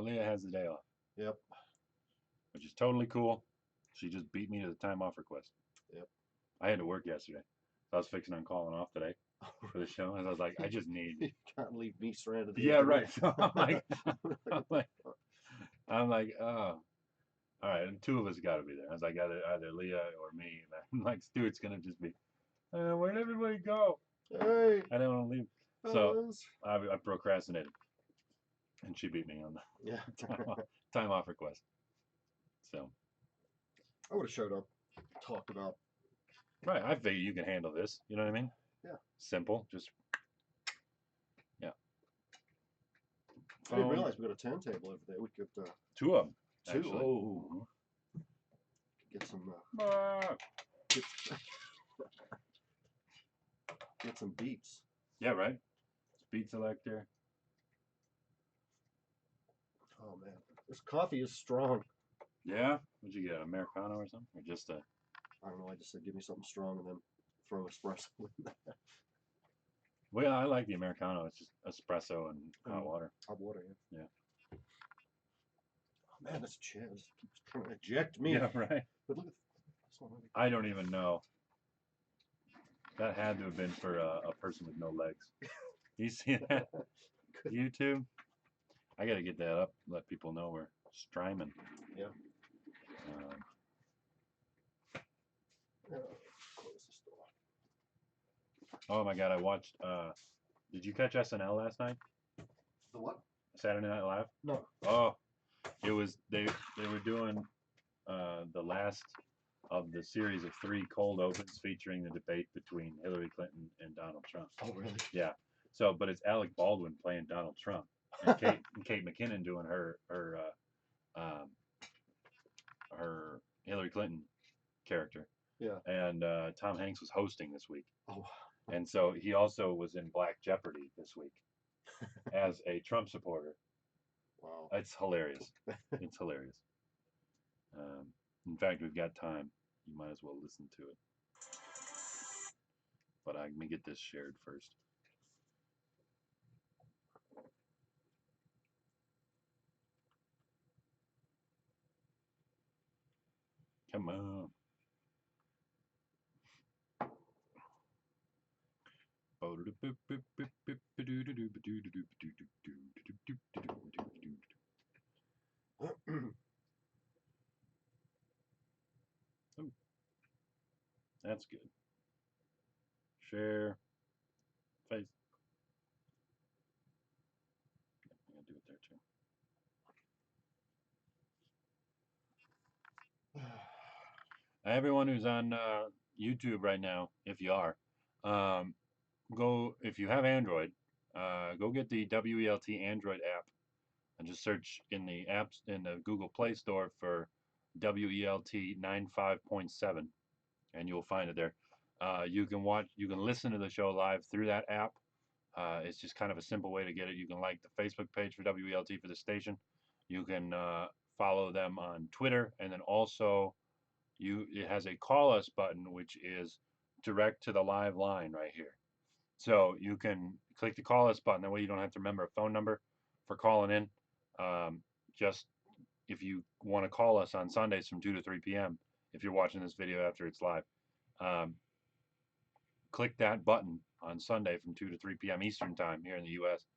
Leah has the day off. Yep. Which is totally cool. She just beat me to the time off request. Yep. I had to work yesterday. I was fixing on calling off today for the show, and I was like, I just need. You can't leave me stranded. Yeah, right. So I'm like, oh, all right. And two of us got to be there. I was like, either Leah or me. And I'm like, Stuart's gonna just be, where'd everybody go? Hey. I don't want to leave. So I procrastinated, and she beat me on the time off request. So I would have showed up, talked about. Right, I figure you can handle this. You know what I mean? Yeah. Simple, just yeah. I didn't realize we got a turntable over there. We could. Two of them. Two. Actually. Oh. Get some. Get some beats. Yeah, right. Beat selector. Oh man, this coffee is strong. Yeah. What'd you get? An Americano or something, or just a? I don't know. I just said give me something strong and then throw espresso in there. Well, I like the Americano. It's just espresso and hot water. Hot water, yeah. Yeah. Oh man, this chair just keeps trying to eject me. Yeah, right. But look at this one. I don't even know. That had to have been for a person with no legs. You see that? YouTube? I got to get that up. Let people know we're streaming. Yeah. Close this door. Oh my God! I watched. Did you catch SNL last night? The what? Saturday Night Live? No. Oh, it was they were doing the last of the series of 3 cold opens featuring the debate between Hillary Clinton and Donald Trump. Oh really? Yeah. So, but it's Alec Baldwin playing Donald Trump, and Kate McKinnon doing her Hillary Clinton character. Yeah. And Tom Hanks was hosting this week. Oh. And so he also was in Black Jeopardy this week as a Trump supporter. Wow. It's hilarious. It's hilarious. In fact, we've got time. You might as well listen to it. But let me get this shared first. Come on. Oh, that's good. Share. Face. I'm going to do it there too. Everyone who's on YouTube right now, if you are, go, if you have Android, go get the WELT Android app and just search in the apps in the Google Play Store for WELT 95.7 and you'll find it there. You can listen to the show live through that app. It's just kind of a simple way to get it. You can like the Facebook page for WELT for the station. You can follow them on Twitter, and then also it has a call us button, which is direct to the live line right here. So you can click the call us button. That way you don't have to remember a phone number for calling in. Just if you want to call us on Sundays from 2 to 3 p.m., if you're watching this video after it's live, click that button on Sunday from 2 to 3 p.m. Eastern time here in the U.S.,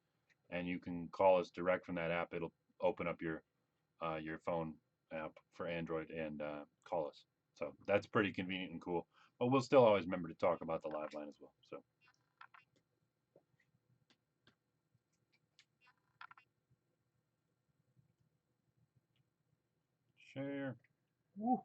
and you can call us direct from that app. It'll open up your phone app for Android and call us. So that's pretty convenient and cool. But we'll still always remember to talk about the live line as well. So. Share. Woo.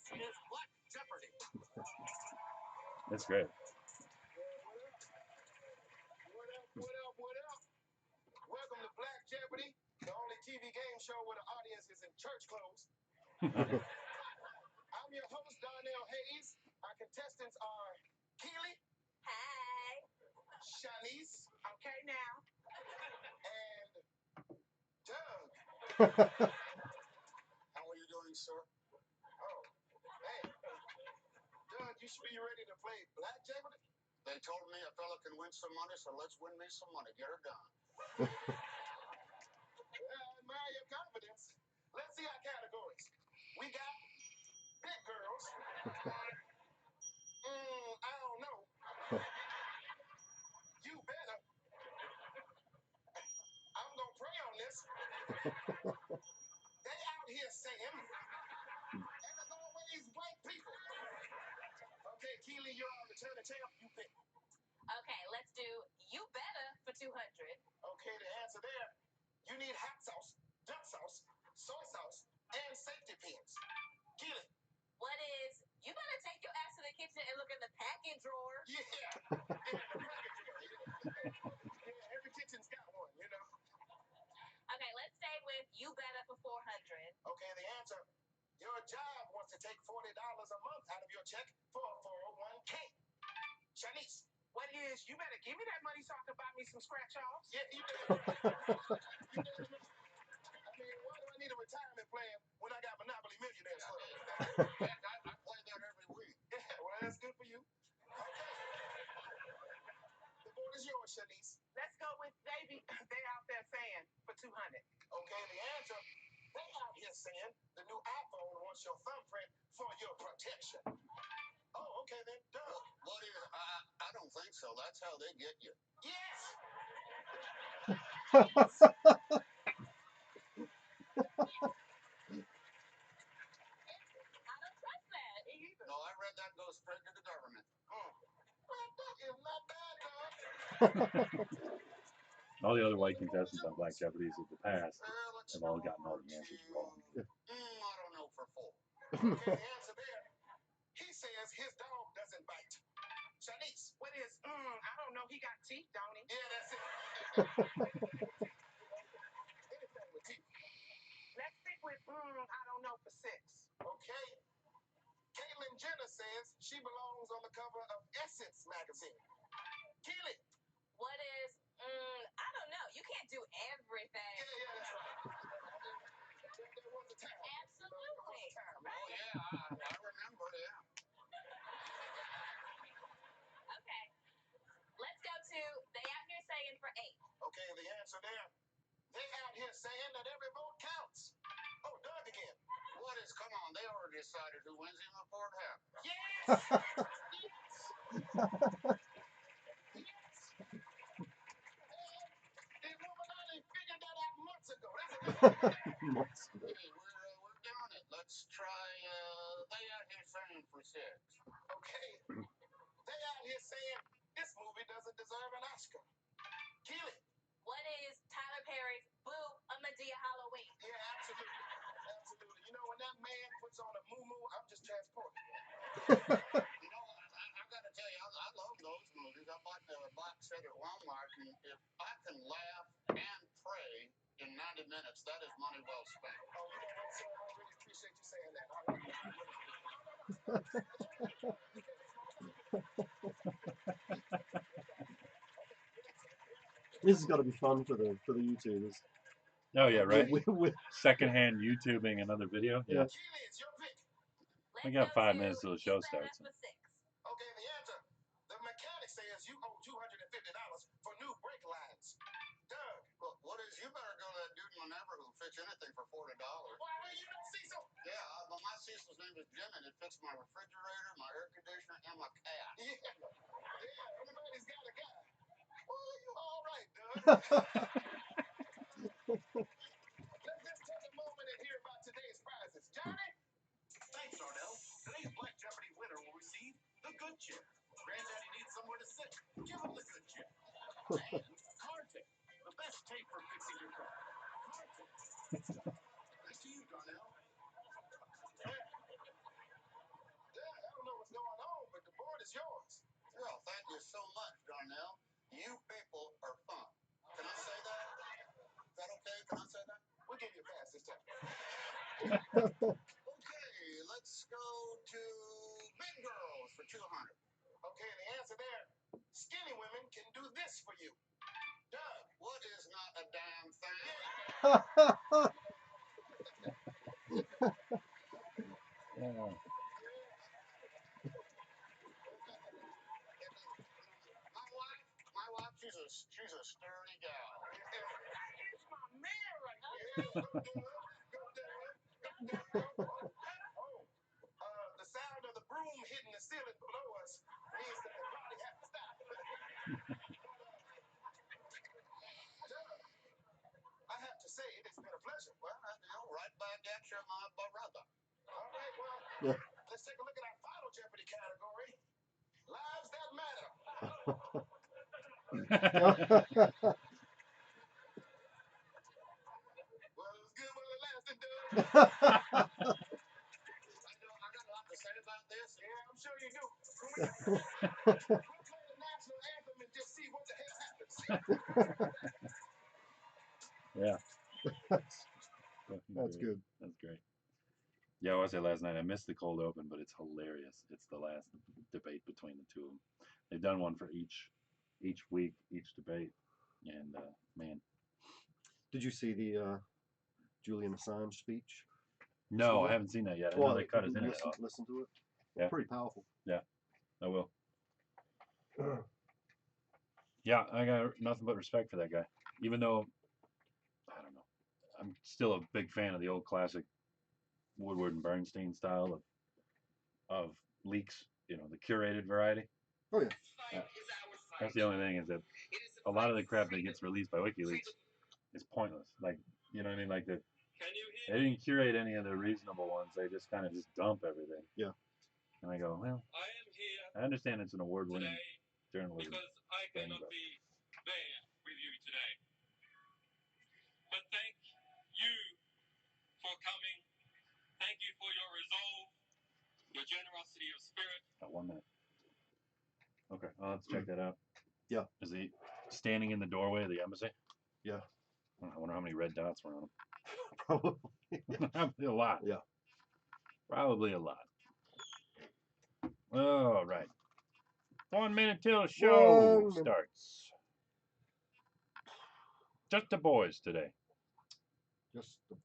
This is Black Jeopardy. That's great. What up? Welcome to Black Jeopardy, the only TV game show where the audience is in church clothes. I'm your host, Darnell Hayes. Our contestants are Keely. Hi. Shanice. Okay, now. And Doug. How are you doing, sir? Oh, hey. Doug, you should be ready to play blackjack with it. They told me a fella can win some money, so let's win me some money. Get her done. I admire your confidence. Let's see our categories. We got big girls. I don't know. You better. I'm gonna pray on this. They out here saying, and as always, white people. Okay, Keely, you're on the turn of champ. You pick. Okay, let's do you better for 200. Okay, the answer there. You need hot sauce, duck sauce, soy sauce, and safety pins. Keely. What is, you better take your ass to the kitchen and look in the packing drawer. Yeah, the packing drawer. Yeah, every kitchen's got one, you know. Okay, let's stay with you better for 400. Okay, the answer. Your job wants to take $40 a month out of your check for a 401k. Shanice. What is, you better give me that money so I can buy me some scratch offs. Yeah, you better. I mean, why do I need a retirement plan when I got Monopoly Millionaires Club? I play that every week. Yeah, well, that's good for you. Okay. The board is yours, Shanice. Let's go with baby. They out there saying for 200. Okay, the answer. They out here saying the new iPhone wants your thumbprint for your protection. Oh, okay then. Doug. What is? I don't think so. That's how they get you. Yes. I don't trust that either. No, I read that goes straight to the government. Well, that is not bad, Doug. All the other white contestants on Black Jeopardy's of the past have all gotten all the answers wrong. I don't know for 4. Okay, the answer there. He says his dog doesn't bite. Shanice. What is, I don't know. He got teeth, don't he? Yeah, that's it. Anything with teeth. Let's stick with, I don't know for 6. Okay. Caitlyn Jenner says she belongs on the cover of Essence magazine. Keely. What is, I don't know. You can't do everything. Yeah, that's right. There was a time. Absolutely. Oh, yeah, I remember, yeah. Okay. Let's go to they out here saying for 8. Okay, the answer there. They out here saying that every vote counts. Oh, Doug again. What is, come on, they already decided who wins even before it happens. Yes! Yes! The Illuminati figured that out months ago. That's enough. Months ago. Hey, we're doing it. Let's try, they out here saying for 6. Okay. They out here saying this movie doesn't deserve an Oscar. Keely. What is Tyler Perry's Boo a Medea Halloween? Yeah, absolutely. Absolutely. You know, when that man puts on a moo-moo, I'm just transported. You know, I got to tell you, I love those movies. I bought the box set at Walmart, and if I can laugh and pray in 90 minutes, that is money well spent. Oh, you know what, sir? I really appreciate you saying that. I like This has got to be fun for the YouTubers. Oh yeah, right. Secondhand YouTubing another video. Yeah. Keely, it's your pick. We got 5 minutes till the show starts. Okay, the answer. The mechanic says you owe $250 for new brake lines. Doug. Well, what is, you better go to that dude in Minerva who fits anything for $40. Why, well, you know Cecil? Yeah, but my Cecil's name is Jim, and it fits my refrigerator, my air conditioner, and my cat. Yeah, everybody's got a guy. Well, you all right, Doug. Let's just take a moment and hear about today's prizes. Johnny? Thanks, Darnell. Today's Black Jeopardy winner will receive the good chair. Granddaddy needs somewhere to sit. Give him the good chair. And car tape. The best tape for fixing your car. Car tape. Back to you, Darnell. Yeah, I don't know what's going on, but the board is yours. Well, thank you so much, Darnell. You people are fun. Can I say that? Is that okay? Can I say that? We'll give you a pass this time. Well, for you. Doug, what is not a damn thing? Yeah. My wife, she's a sturdy gal. That is my man right there. The sound of the broom hitting the ceiling below us means that the party has to stop. I have to say, it's been a pleasure. Well, right back at you, my brother. All right, well, let's take a look at our final Jeopardy category. Lives that matter. Well, it was good while it lasted, Doug. I got a lot to say about this. Yeah, I'm sure you do. We'll play the national anthem and just see what the hell happens. Yeah. That's good. That's great. Yeah, I was there last night. I missed the cold open, but it's hilarious. It's the last debate between the two of them. They've done one for each week, each debate, and man. Did you see the Julian Assange speech? No, I haven't seen that yet. I know they cut his internet off. Listen to it. Yeah. Pretty powerful. Yeah, I will. Yeah, I got nothing but respect for that guy. Even though, I don't know, I'm still a big fan of the old classic Woodward and Bernstein style of leaks. You know, the curated variety. Oh yeah. That's the only thing, is that a lot of the crap that gets released by WikiLeaks is pointless. Like, you know what I mean? Like they didn't curate any of the reasonable ones. They just kind of just dump everything. Yeah. And I go, well, I understand it's an award-winning journalism thing, but there with you today. But thank you for coming. Thank you for your resolve, your generosity of spirit. got 1 minute. Okay, I'll have to check that out. Yeah. Is he standing in the doorway of the embassy? Yeah. I wonder how many red dots were on him. Probably. Probably a lot. Yeah. Probably a lot. All right. 1 minute till the show starts. Just the boys today. Just the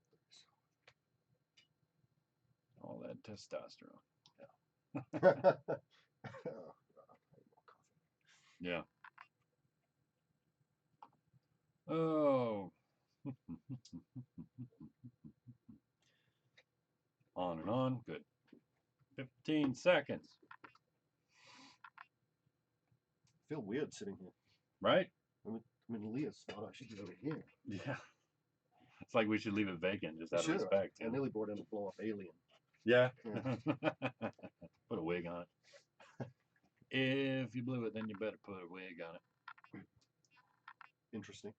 All that testosterone. Yeah. Oh. On and on. Good. 15 seconds. I feel weird sitting here. Right? I mean, Leah's thought I should be over here. Yeah. It's like we should leave it vacant just out of Sure. respect. I nearly brought in a blow-up alien. Yeah. Yeah. Put a wig on it. If you blew it, then you better put a wig on it. Interesting.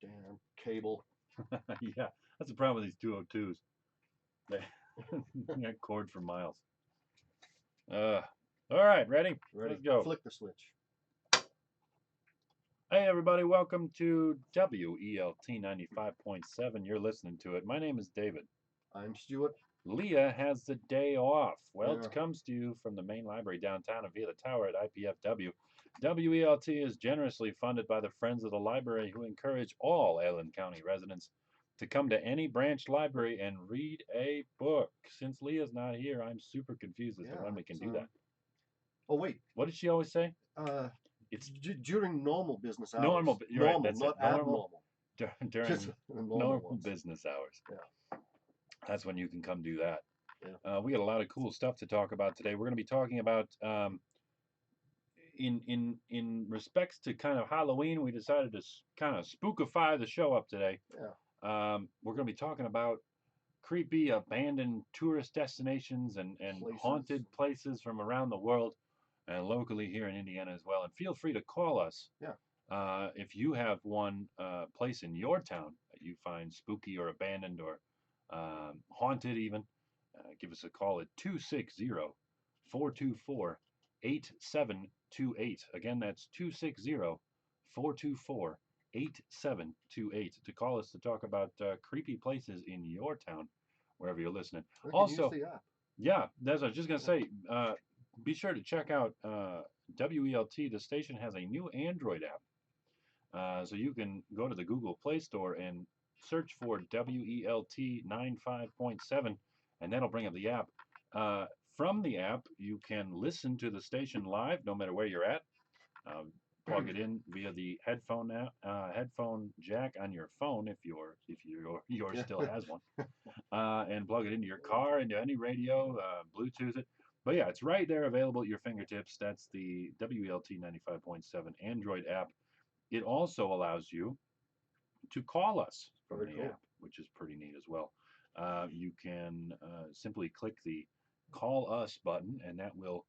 Damn cable. Yeah, that's the problem with these 202s. They got cord for miles. All right, ready? Ready? Let's go. Flick the switch. Hey, everybody, welcome to WELT 95.7. You're listening to it. My name is David. I'm Stuart. Leah has the day off. Well, Yeah. it comes to you from the main library downtown and via the tower at IPFW. WELT is generously funded by the Friends of the Library, who encourage all Allen County residents to come to any branch library and read a book. Since Leah's not here, I'm super confused as to when we can do that. Oh wait. What did she always say? It's during normal business hours. Normal. You're right. That's not it. Normal. abnormal. During Just normal ones. business hours. Yeah. That's when you can come do that. Yeah. We got a lot of cool stuff to talk about today. We're going to be talking about in respects to kind of Halloween. We decided to kind of spookify the show up today. Yeah. We're going to be talking about creepy abandoned tourist destinations and haunted places from around the world and locally here in Indiana as well. And feel free to call us. Yeah. If you have one place in your town that you find spooky or abandoned or haunted even, give us a call at 260-424-8728. Again, that's 260-424-8728 to call us to talk about creepy places in your town, wherever you're listening. Also, use the app. yeah, that's what I was just going to say. be sure to check out WELT. The station has a new Android app. So you can go to the Google Play Store and search for WELT 95.7, and that'll bring up the app. From the app, you can listen to the station live, no matter where you're at. Plug it in via the headphone jack on your phone if yours still has one, and plug it into your car, into any radio, Bluetooth it. But yeah, it's right there available at your fingertips. That's the WELT 95.7 Android app. It also allows you to call us from Very the cool. app, which is pretty neat as well. You can simply click the "Call Us" button, and that will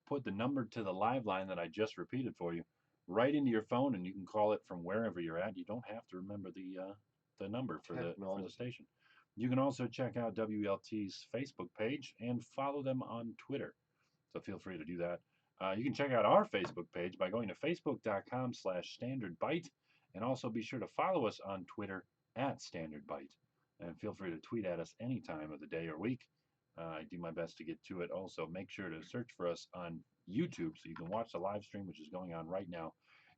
put the number to the live line that I just repeated for you right into your phone, and you can call it from wherever you're at. You don't have to remember the number for the station. You can also check out WLT's Facebook page and follow them on Twitter. So feel free to do that. You can check out our Facebook page by going to facebook.com/standardbyte, and also be sure to follow us on Twitter @standardbyte. And feel free to tweet at us any time of the day or week. I do my best to get to it. Also, make sure to search for us on YouTube so you can watch the live stream, which is going on right now.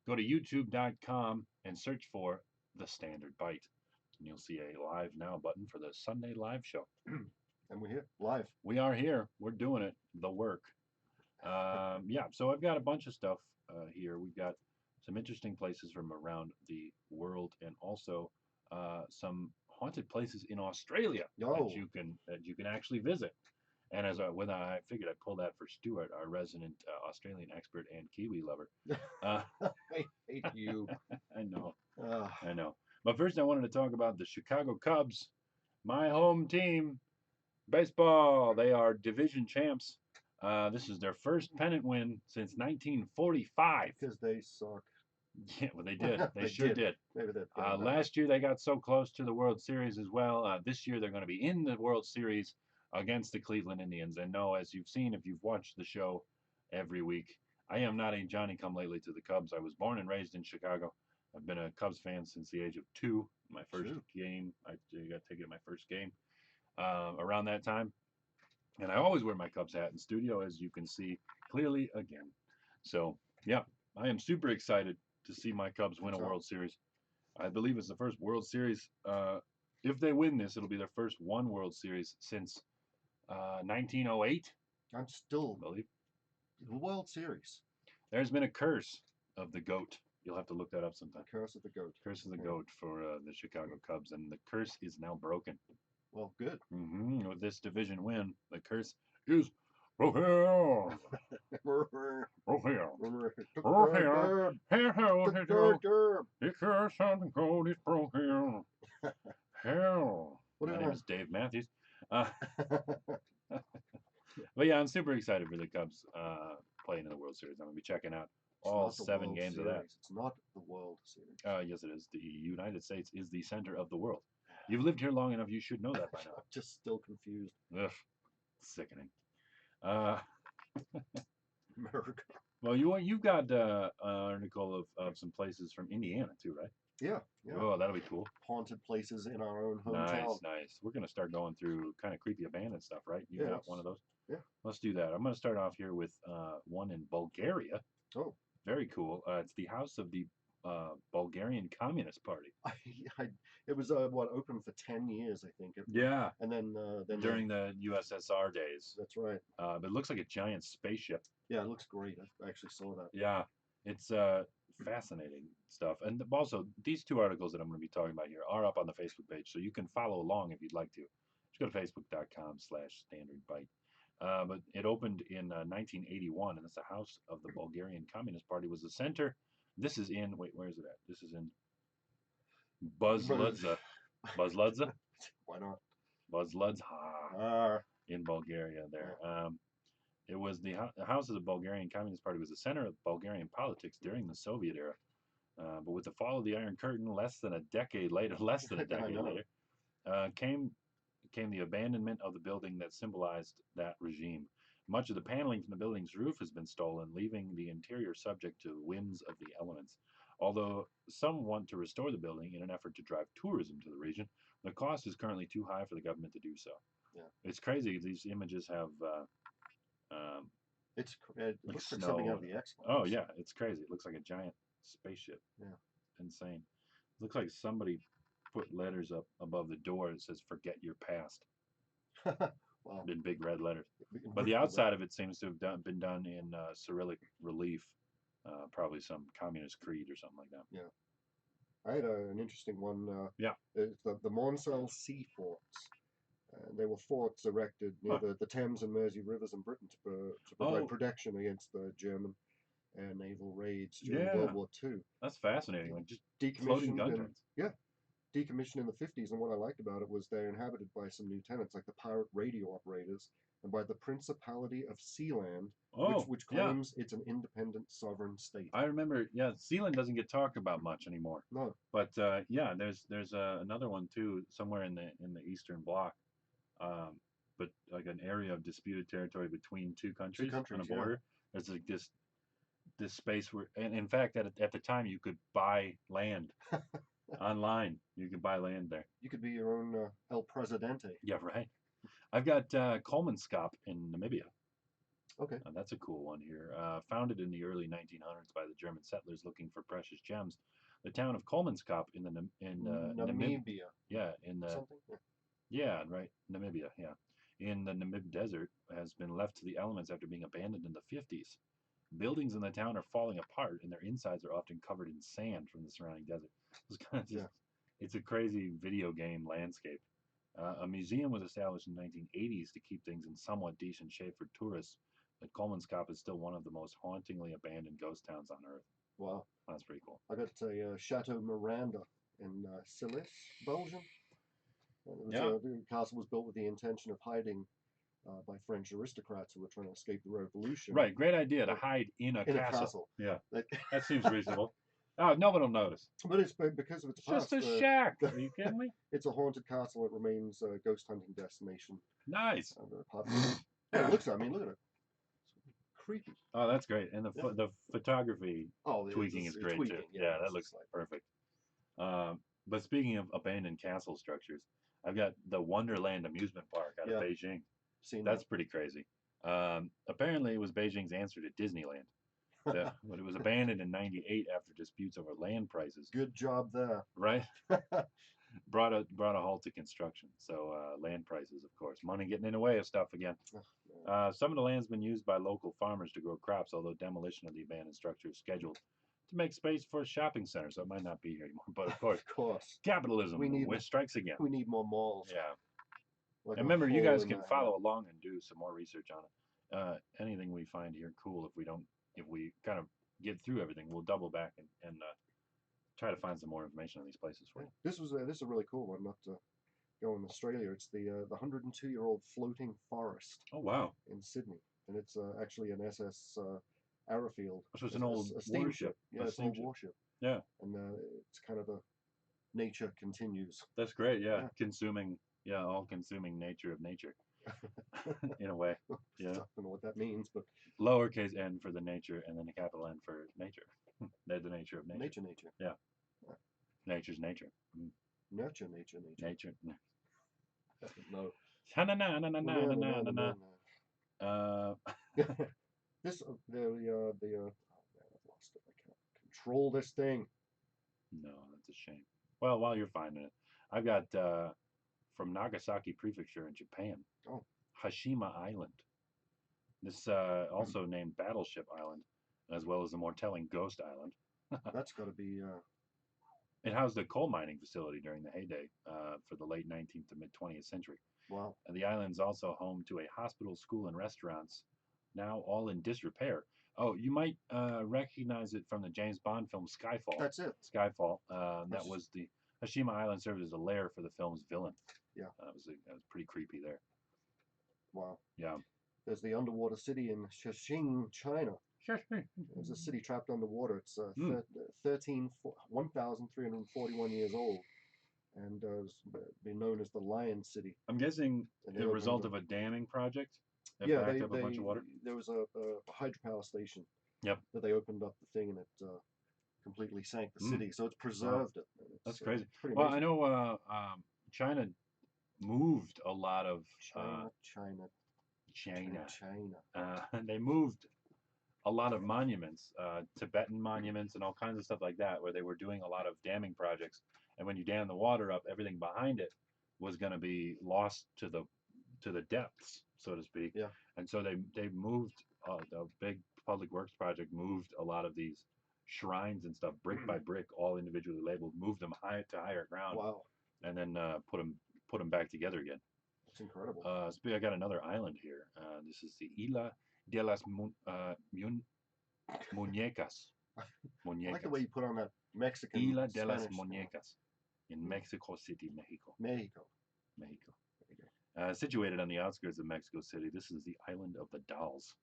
Go to youtube.com and search for The Standard Byte, and you'll see a Live Now button for the Sunday live show. And we're here live. We are here. We're doing it. The work. Yeah, so I've got a bunch of stuff here. We've got some interesting places from around the world, and also some haunted places in Australia Oh. that you can actually visit. And when I figured I'd pull that for Stuart, our resident Australian expert and Kiwi lover. I hate you. I know, Ah, I know. But first, I wanted to talk about the Chicago Cubs, my home team, baseball. They are division champs. This is their first pennant win since 1945. because they suck. Yeah, well, they did. They They sure did. did. Maybe that. Last year they got so close to the World Series as well. This year they're going to be in the World Series against the Cleveland Indians. And no, as you've seen if you've watched the show every week, I am not a Johnny-come-lately to the Cubs. I was born and raised in Chicago. I've been a Cubs fan since the age of 2. My first game, I got ticket my first game around that time. And I always wear my Cubs hat in studio, as you can see clearly again. So, yeah, I am super excited to see my Cubs win a World Series. I believe it's the first World Series. If they win this, it'll be their first one World Series since 1908. I'm still I believe. the World Series. There's been a curse of the GOAT. You'll have to look that up sometime. Curse of the goat. Curse of the GOAT for the Chicago Cubs, and the curse is now broken. Well, good. With this division win, the curse is broken. Brr, Broken. brr, Oh, here. brr, brr. The curse of the GOAT is broken. Hell. What My do name you is Dave Matthews. But yeah, I'm super excited for the Cubs playing in the World Series. I'm going to be checking out all 7 games of that. It's not the World Series. Yes, it is. The United States is the center of the world. You've lived here long enough, you should know that by now. I'm just still confused. Ugh, sickening. America. Well, you've got an article of some places from Indiana too, right? Yeah. Yeah. Oh, that'll be cool. Haunted places in our own hometown. Nice. We're going to start going through kind of creepy abandoned stuff, right? You got one of those? Yeah. Let's do that. I'm going to start off here with one in Bulgaria. Oh. Very cool. It's the house of the Bulgarian Communist Party. It was open for 10 years, I think. Yeah. And then During the USSR days. That's right. But it looks like a giant spaceship. Yeah, it looks great. I actually saw that. Yeah. It's fascinating stuff. And also, these 2 articles that I'm going to be talking about here are up on the Facebook page, so you can follow along if you'd like to. Just go to facebook.com/standardbyte. But it opened in 1981, and it's the house of the Bulgarian Communist Party. Was the center. This is in, wait, where is it at? This is in Buzludza. Buzludza? Why not? Buzludza in Bulgaria there. It was the house of the Bulgarian Communist Party was the center of Bulgarian politics during the Soviet era. But with the fall of the Iron Curtain less than a decade later, came the abandonment of the building that symbolized that regime. Much of the paneling from the building's roof has been stolen, leaving the interior subject to winds of the elements. Although some want to restore the building in an effort to drive tourism to the region, the cost is currently too high for the government to do so. Yeah. It's crazy. These images have It like looks like something snow. out of the X-Files. Oh yeah, it's crazy. It looks like a giant spaceship. Yeah. Insane. Looks like somebody put letters up above the door that says "Forget your past" Wow. in big red letters. In But the big red outside of it seems to have been done in Cyrillic relief, probably some communist creed or something like that. Yeah. I had an interesting one. Yeah. It's the Monsell Sea Forts. They were forts erected near the Thames and Mersey rivers in Britain to provide Oh. protection against the German air naval raids during Yeah. World War II. That's fascinating. Like just floating gun turrets. Decommissioned in the 50s, and what I liked about it was they're inhabited by some lieutenants, like the pirate radio operators, and by the Principality of Sealand, which claims it's an independent sovereign state. I remember, Sealand doesn't get talked about much anymore. No. But there's another one too somewhere in the Eastern Bloc, but like an area of disputed territory between two countries on a border. There's like this space where, and in fact, at the time you could buy land online. You could buy land there. You could be your own El Presidente. Yeah, right. I've got Kolmanskop in Namibia. Okay. That's a cool one here. Founded in the early 1900s by the German settlers looking for precious gems, the town of Kolmanskop in Namibia. Namibia. Yeah, in the Namib Desert has been left to the elements after being abandoned in the 50s. Buildings in the town are falling apart, and their insides are often covered in sand from the surrounding desert. It's kind of it's a crazy video game landscape. A museum was established in the 1980s to keep things in somewhat decent shape for tourists. But Kolmanskop is still one of the most hauntingly abandoned ghost towns on Earth. Wow. That's pretty cool. I got a Chateau Miranda in Silis, Belgium. The castle was built with the intention of hiding by French aristocrats who were trying to escape the revolution. Right, great idea to hide in a castle. Yeah, that seems reasonable. Oh, no one will notice. But it's because of its past. Just a shack. Are you kidding me? It's a haunted castle. It remains a ghost hunting destination. Nice. It looks. I mean, look at it. It's creepy. Oh, that's great. And the photography tweaking is great too. Yeah, that looks perfect. But speaking of abandoned castle structures, I've got the Wonderland amusement park out of Beijing. That's pretty crazy. Apparently, it was Beijing's answer to Disneyland. But it was abandoned in '98 after disputes over land prices. Good job there. Right? brought a halt to construction. So land prices, of course, money getting in the way of stuff again. Some of the land's been used by local farmers to grow crops, although demolition of the abandoned structure is scheduled to make space for a shopping center, so it might not be here anymore. But of course, capitalism strikes again. We need more malls. Yeah. Like and remember, you guys can follow along and do some more research on it. Anything we find here cool, if we kind of get through everything, we'll double back and try to find some more information on these places for you. This is a really cool one. Not to go in Australia. It's the 102-year-old floating forest. Oh wow! In Sydney, and it's actually an SS Arrowfield. So it's an old steamship. Yeah, it's an old warship. Yeah. And it's kind of a nature continues. That's great. Yeah. Consuming. Yeah, all-consuming nature of nature. In a way. Yeah. I don't know what that means, but lowercase n for the nature, and then a capital N for nature. They're the nature of nature. Nature. Yeah. Nature's nature. Nature. Nature. No. This oh man, I've lost it. I can't control this thing. No, that's a shame. Well, while you're finding it, I've got from Nagasaki Prefecture in Japan. Oh. Hashima Island. This also named Battleship Island, as well as the more telling Ghost Island. That's got to be. It housed a coal mining facility during the heyday for the late 19th to mid 20th century. Wow. And the island's also home to a hospital, school, and restaurants, now all in disrepair. Oh, you might recognize it from the James Bond film Skyfall. That's it. Skyfall. That was the Hashima Island served as a lair for the film's villain. Yeah. That was pretty creepy there. Wow. Yeah. There's the underwater city in Shishing, China. There's a city trapped underwater. It's 1,341 years old, and has been known as the Lion City. I'm guessing the result of a damming project. Yeah, backed up a bunch of water. There was a hydropower station. Yep. That they opened up the thing, and it completely sank the city. So it's preserved it. That's crazy. Pretty well, amazing. I know China moved a lot of China. China. China. They moved a lot of monuments, Tibetan monuments and all kinds of stuff like that, where they were doing a lot of damming projects. And when you dam the water up, everything behind it was going to be lost to the depths, so to speak. Yeah. And so they moved the big public works project moved a lot of these shrines and stuff brick by brick, all individually labeled, moved them high to higher ground, Wow. and then put them back together again. That's incredible. I got another island here. This is the Isla de las Muñecas. I like the way you put on that Mexican Isla de las Spanish Muñecas in Mexico City, Mexico. Mexico. Situated on the outskirts of Mexico City, this is the Island of the Dolls.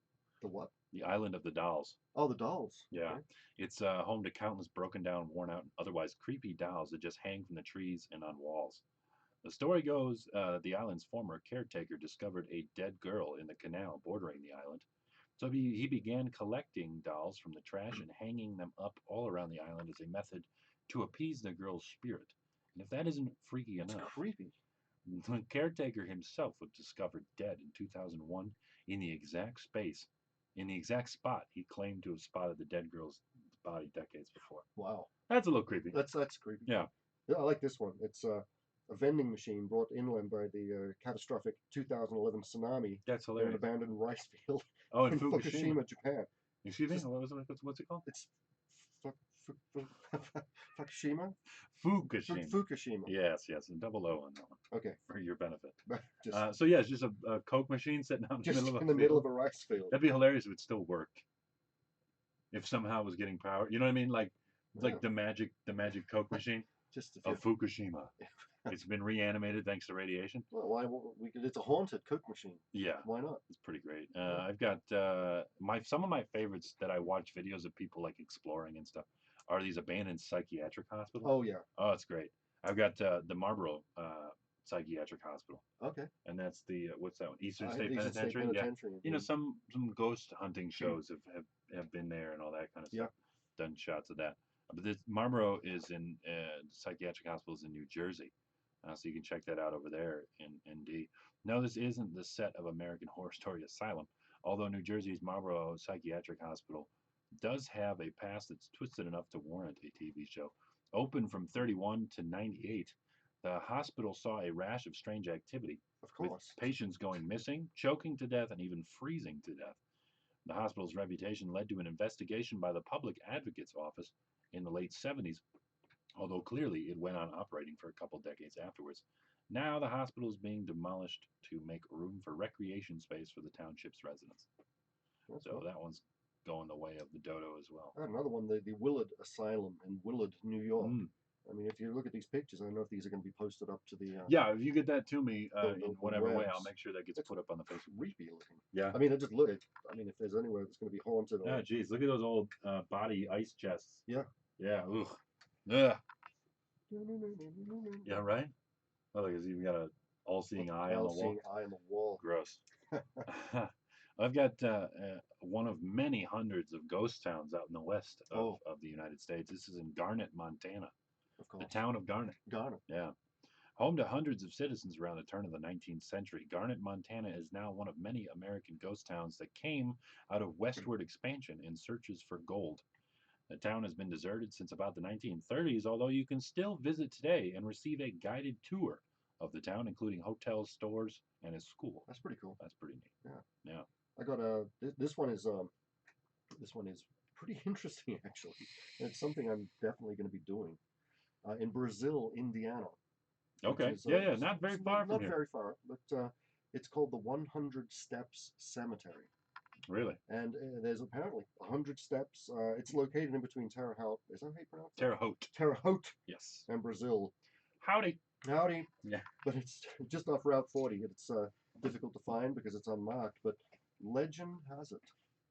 The what? The Island of the Dolls. Oh, the dolls. Yeah. Okay. It's home to countless broken down, worn out, and otherwise creepy dolls that just hang from the trees and on walls. The story goes the island's former caretaker discovered a dead girl in the canal bordering the island. So he began collecting dolls from the trash and hanging them up all around the island as a method to appease the girl's spirit. And if that isn't freaky It's enough, creepy. the caretaker himself was discovered dead in 2001 in the exact spot he claimed to have spotted the dead girl's body decades before. Wow. That's a little creepy. That's creepy. Yeah. I like this one. It's a vending machine brought inland by the catastrophic 2011 tsunami. That's In an hilarious. abandoned rice field Oh, in in Fukushima. Fukushima, Japan. Excuse me? Just- What's it called? It's Fukushima? Fukushima. Fukushima. Yes, a double O on that one Okay. for your benefit. Just, So yeah, it's just a Coke machine sitting out in the just middle of in a the middle field. of a rice field. That'd be hilarious if it still worked. If somehow it was getting power, you know what I mean? Like it's like the magic Coke machine Just if of Fukushima. It's been reanimated thanks to radiation. well, why it's a haunted Coke machine. Yeah, Why not? it's pretty great. Yeah. I've got some of my favorites that I watch videos of people like exploring and stuff are these abandoned psychiatric hospitals. Oh yeah. Oh, it's great. I've got the Marlboro Psychiatric Hospital, Okay. and that's the what's that one? Eastern Eastern State State Penitentiary. Yeah. Penitentiary. You know, some ghost hunting shows have been there and all that kind of stuff. Done shots of that. But this Marlboro is in psychiatric hospitals in New Jersey, so you can check that out over there in ND. No, this isn't the set of American Horror Story Asylum, although New Jersey's Marlboro Psychiatric Hospital does have a past that's twisted enough to warrant a TV show. Open from 31 to 98, the hospital saw a rash of strange activity, Of with course. patients going missing, choking to death, and even freezing to death. The hospital's reputation led to an investigation by the Public Advocate's Office in the late 70s, although clearly it went on operating for a couple decades afterwards. Now the hospital is being demolished to make room for recreation space for the township's residents. That's So cool. that one's going the way of the dodo as well. Another one, the Willard Asylum in Willard, New York. Mm. I mean, if you look at these pictures, I don't know if these are going to be posted up to the. Yeah, if you get that to me in the whatever way, I'll webs. make sure that gets It's put up on the Facebook. Creepy looking. Yeah. I mean, I just look at. I mean, if there's anywhere that's going to be haunted. Oh, geez, look at those old body ice chests. Yeah. Yeah. Ugh. Ugh. Yeah. Right. Oh, look, it's even got a all-seeing eye on the wall. All-seeing eye on the wall. Gross. I've got one of many hundreds of ghost towns out in the west of the United States. This is in Garnet, Montana. Of course. The town of Garnet. Garnet. Yeah. Home to hundreds of citizens around the turn of the 19th century, Garnet, Montana is now one of many American ghost towns that came out of westward expansion in searches for gold. The town has been deserted since about the 1930s, although you can still visit today and receive a guided tour of the town, including hotels, stores, and a school. That's pretty cool. That's pretty neat. Yeah. I got this one is pretty interesting actually. And it's something I'm definitely going to be doing in Brazil, Indiana. Okay. Is, Yeah. Not very far from Not here. very far, but it's called the 100 Steps Cemetery. Really? And there's apparently 100 steps. It's located in between Terre Haute. Is that how you pronounce it? Terre Haute. Terre Haute Yes. and Brazil. Howdy. Howdy. Yeah. But it's just off Route 40. It's difficult to find because it's unmarked. But legend has it.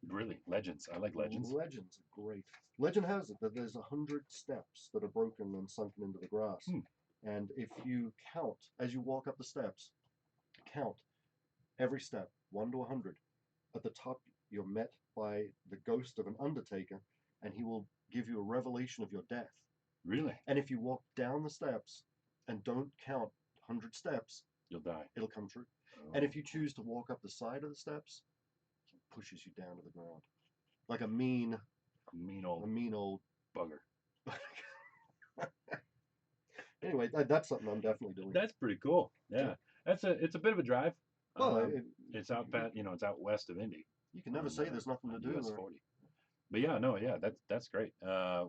Really? Legends. I like legends. Legends are great. Legend has it that there's 100 steps that are broken and sunken into the grass. And if you count, as you walk up the steps, count every step, 1 to 100. At the top, you're met by the ghost of an undertaker, and he will give you a revelation of your death. Really? And if you walk down the steps and don't count 100 steps, You'll die. it'll come true. And if you choose to walk up the side of the steps, he pushes you down to the ground. Like a mean old bugger. Anyway, that's something I'm definitely doing. That's pretty cool. Yeah. It's a bit of a drive. Well, it's out it's out west of Indy. You can never say there's nothing to do. US 40. But yeah, that's great.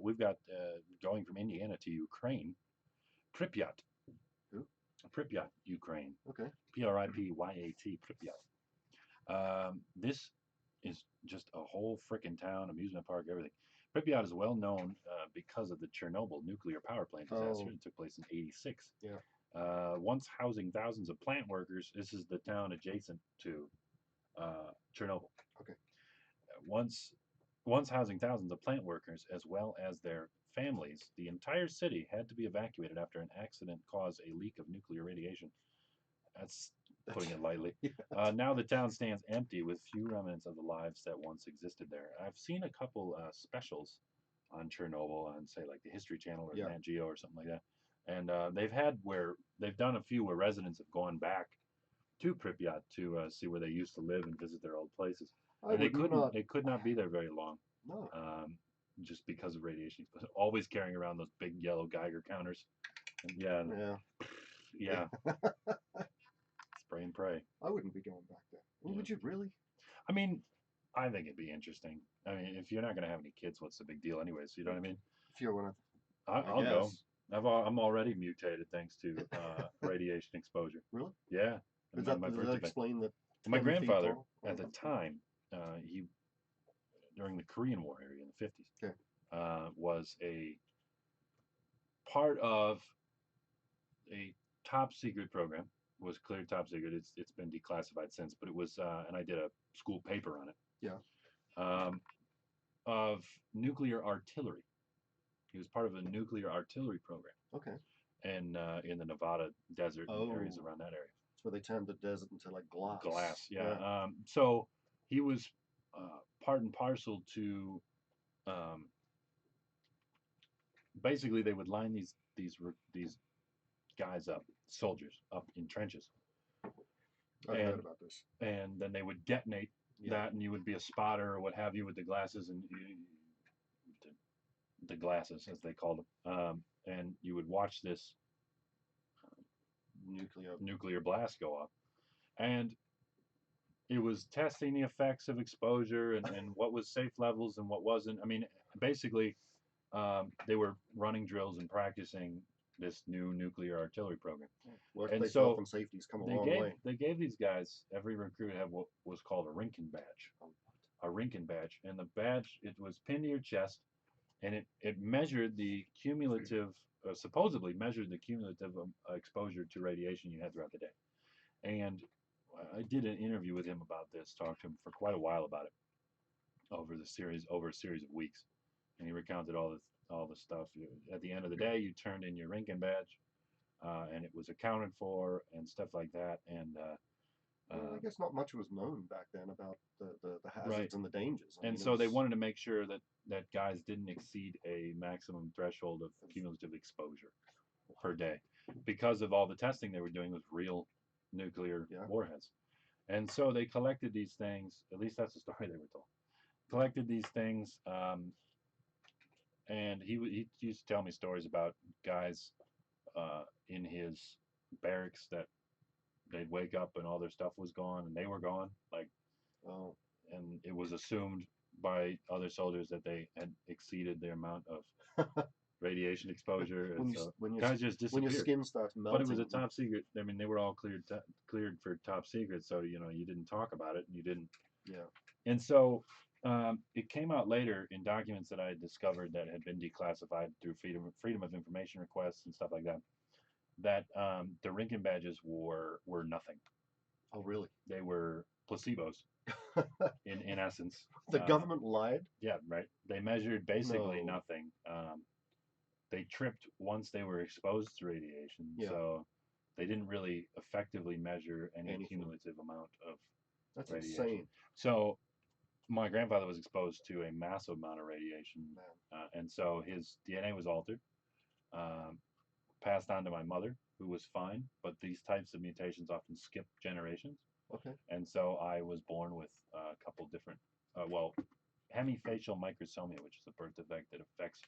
We've got going from Indiana to Ukraine, Pripyat. Who? Pripyat, Ukraine. Okay. Pripyat, Pripyat. This is just a whole frickin' town, amusement park, everything. Pripyat is well known because of the Chernobyl nuclear power plant disaster that took place in '86. Yeah. Once housing thousands of plant workers, this is the town adjacent to Chernobyl. Okay. Once housing thousands of plant workers as well as their families, the entire city had to be evacuated after an accident caused a leak of nuclear radiation. That's putting it lightly. Yeah. Now the town stands empty with few remnants of the lives that once existed there. I've seen a couple specials on Chernobyl on, say, like the History Channel or Nat Geo or something like that. And they've done a few where residents have gone back to Pripyat to see where they used to live and visit their old places. And they could not be there very long. No. Just because of radiation. Always carrying around those big yellow Geiger counters. And yeah. Spray and pray. I wouldn't be going back there. Well, would you really? I mean, I think it'd be interesting. I mean, if you're not going to have any kids, what's the big deal anyways? You know what I mean? If you want to. I'll go. I'm already mutated thanks to radiation exposure. Really? Yeah. Does that explain that? My grandfather, at the time, he during the Korean War area in the 50s, was a part of a top secret program. Was cleared top secret. It's been declassified since, but it was, and I did a school paper on it. Yeah. Of nuclear artillery. He was part of a nuclear artillery program. Okay. And in the Nevada desert and areas around that area. That's where they turned the desert into like glass. Glass, yeah. So he was part and parcel to. Basically, they would line these guys up, soldiers up in trenches. I've heard about this. And then they would detonate that, and you would be a spotter or what have you with the glasses and the glasses as they called them, and you would watch this nuclear blast go up, and it was testing the effects of exposure and what was safe levels and what wasn't. I mean, basically, they were running drills and practicing this new nuclear artillery program. And so and safety's come a long way. They gave these guys, every recruit had what was called a Rinkin badge. A Rinkin badge. And the badge, it was pinned to your chest, and it measured the cumulative, supposedly measured the cumulative exposure to radiation you had throughout the day. And I did an interview with him about this, talked to him for quite a while about it over a series of weeks. And he recounted all the stuff. At the end of the day, you turned in your Rinkin badge, and it was accounted for and stuff like that. And I guess not much was known back then about the hazards and the dangers. I mean, so they wanted to make sure that guys didn't exceed a maximum threshold of cumulative exposure per day because of all the testing they were doing with real nuclear warheads. And so they collected these things, at least that's the story they were told, collected these things, and he used to tell me stories about guys in his barracks that they'd wake up and all their stuff was gone and they were gone, and it was assumed by other soldiers that they had exceeded their amount of radiation exposure. Guys just disappeared. When your skin starts melting. But it was a top secret. I mean, they were all cleared for top secret, so you didn't talk about it and you didn't. Yeah. And so it came out later in documents that I had discovered that had been declassified through freedom of information requests and stuff like that. That the Rinkin badges were nothing. Oh, really? They were placebos. in essence. The government lied? Yeah, right. They measured basically nothing. They tripped once they were exposed to radiation, so they didn't really effectively measure any cumulative amount of That's radiation. Insane. So my grandfather was exposed to a massive amount of radiation, and so his DNA was altered, passed on to my mother, who was fine, but these types of mutations often skip generations. Okay. And so I was born with a couple different, well, hemifacial microsomia, which is a birth defect that affects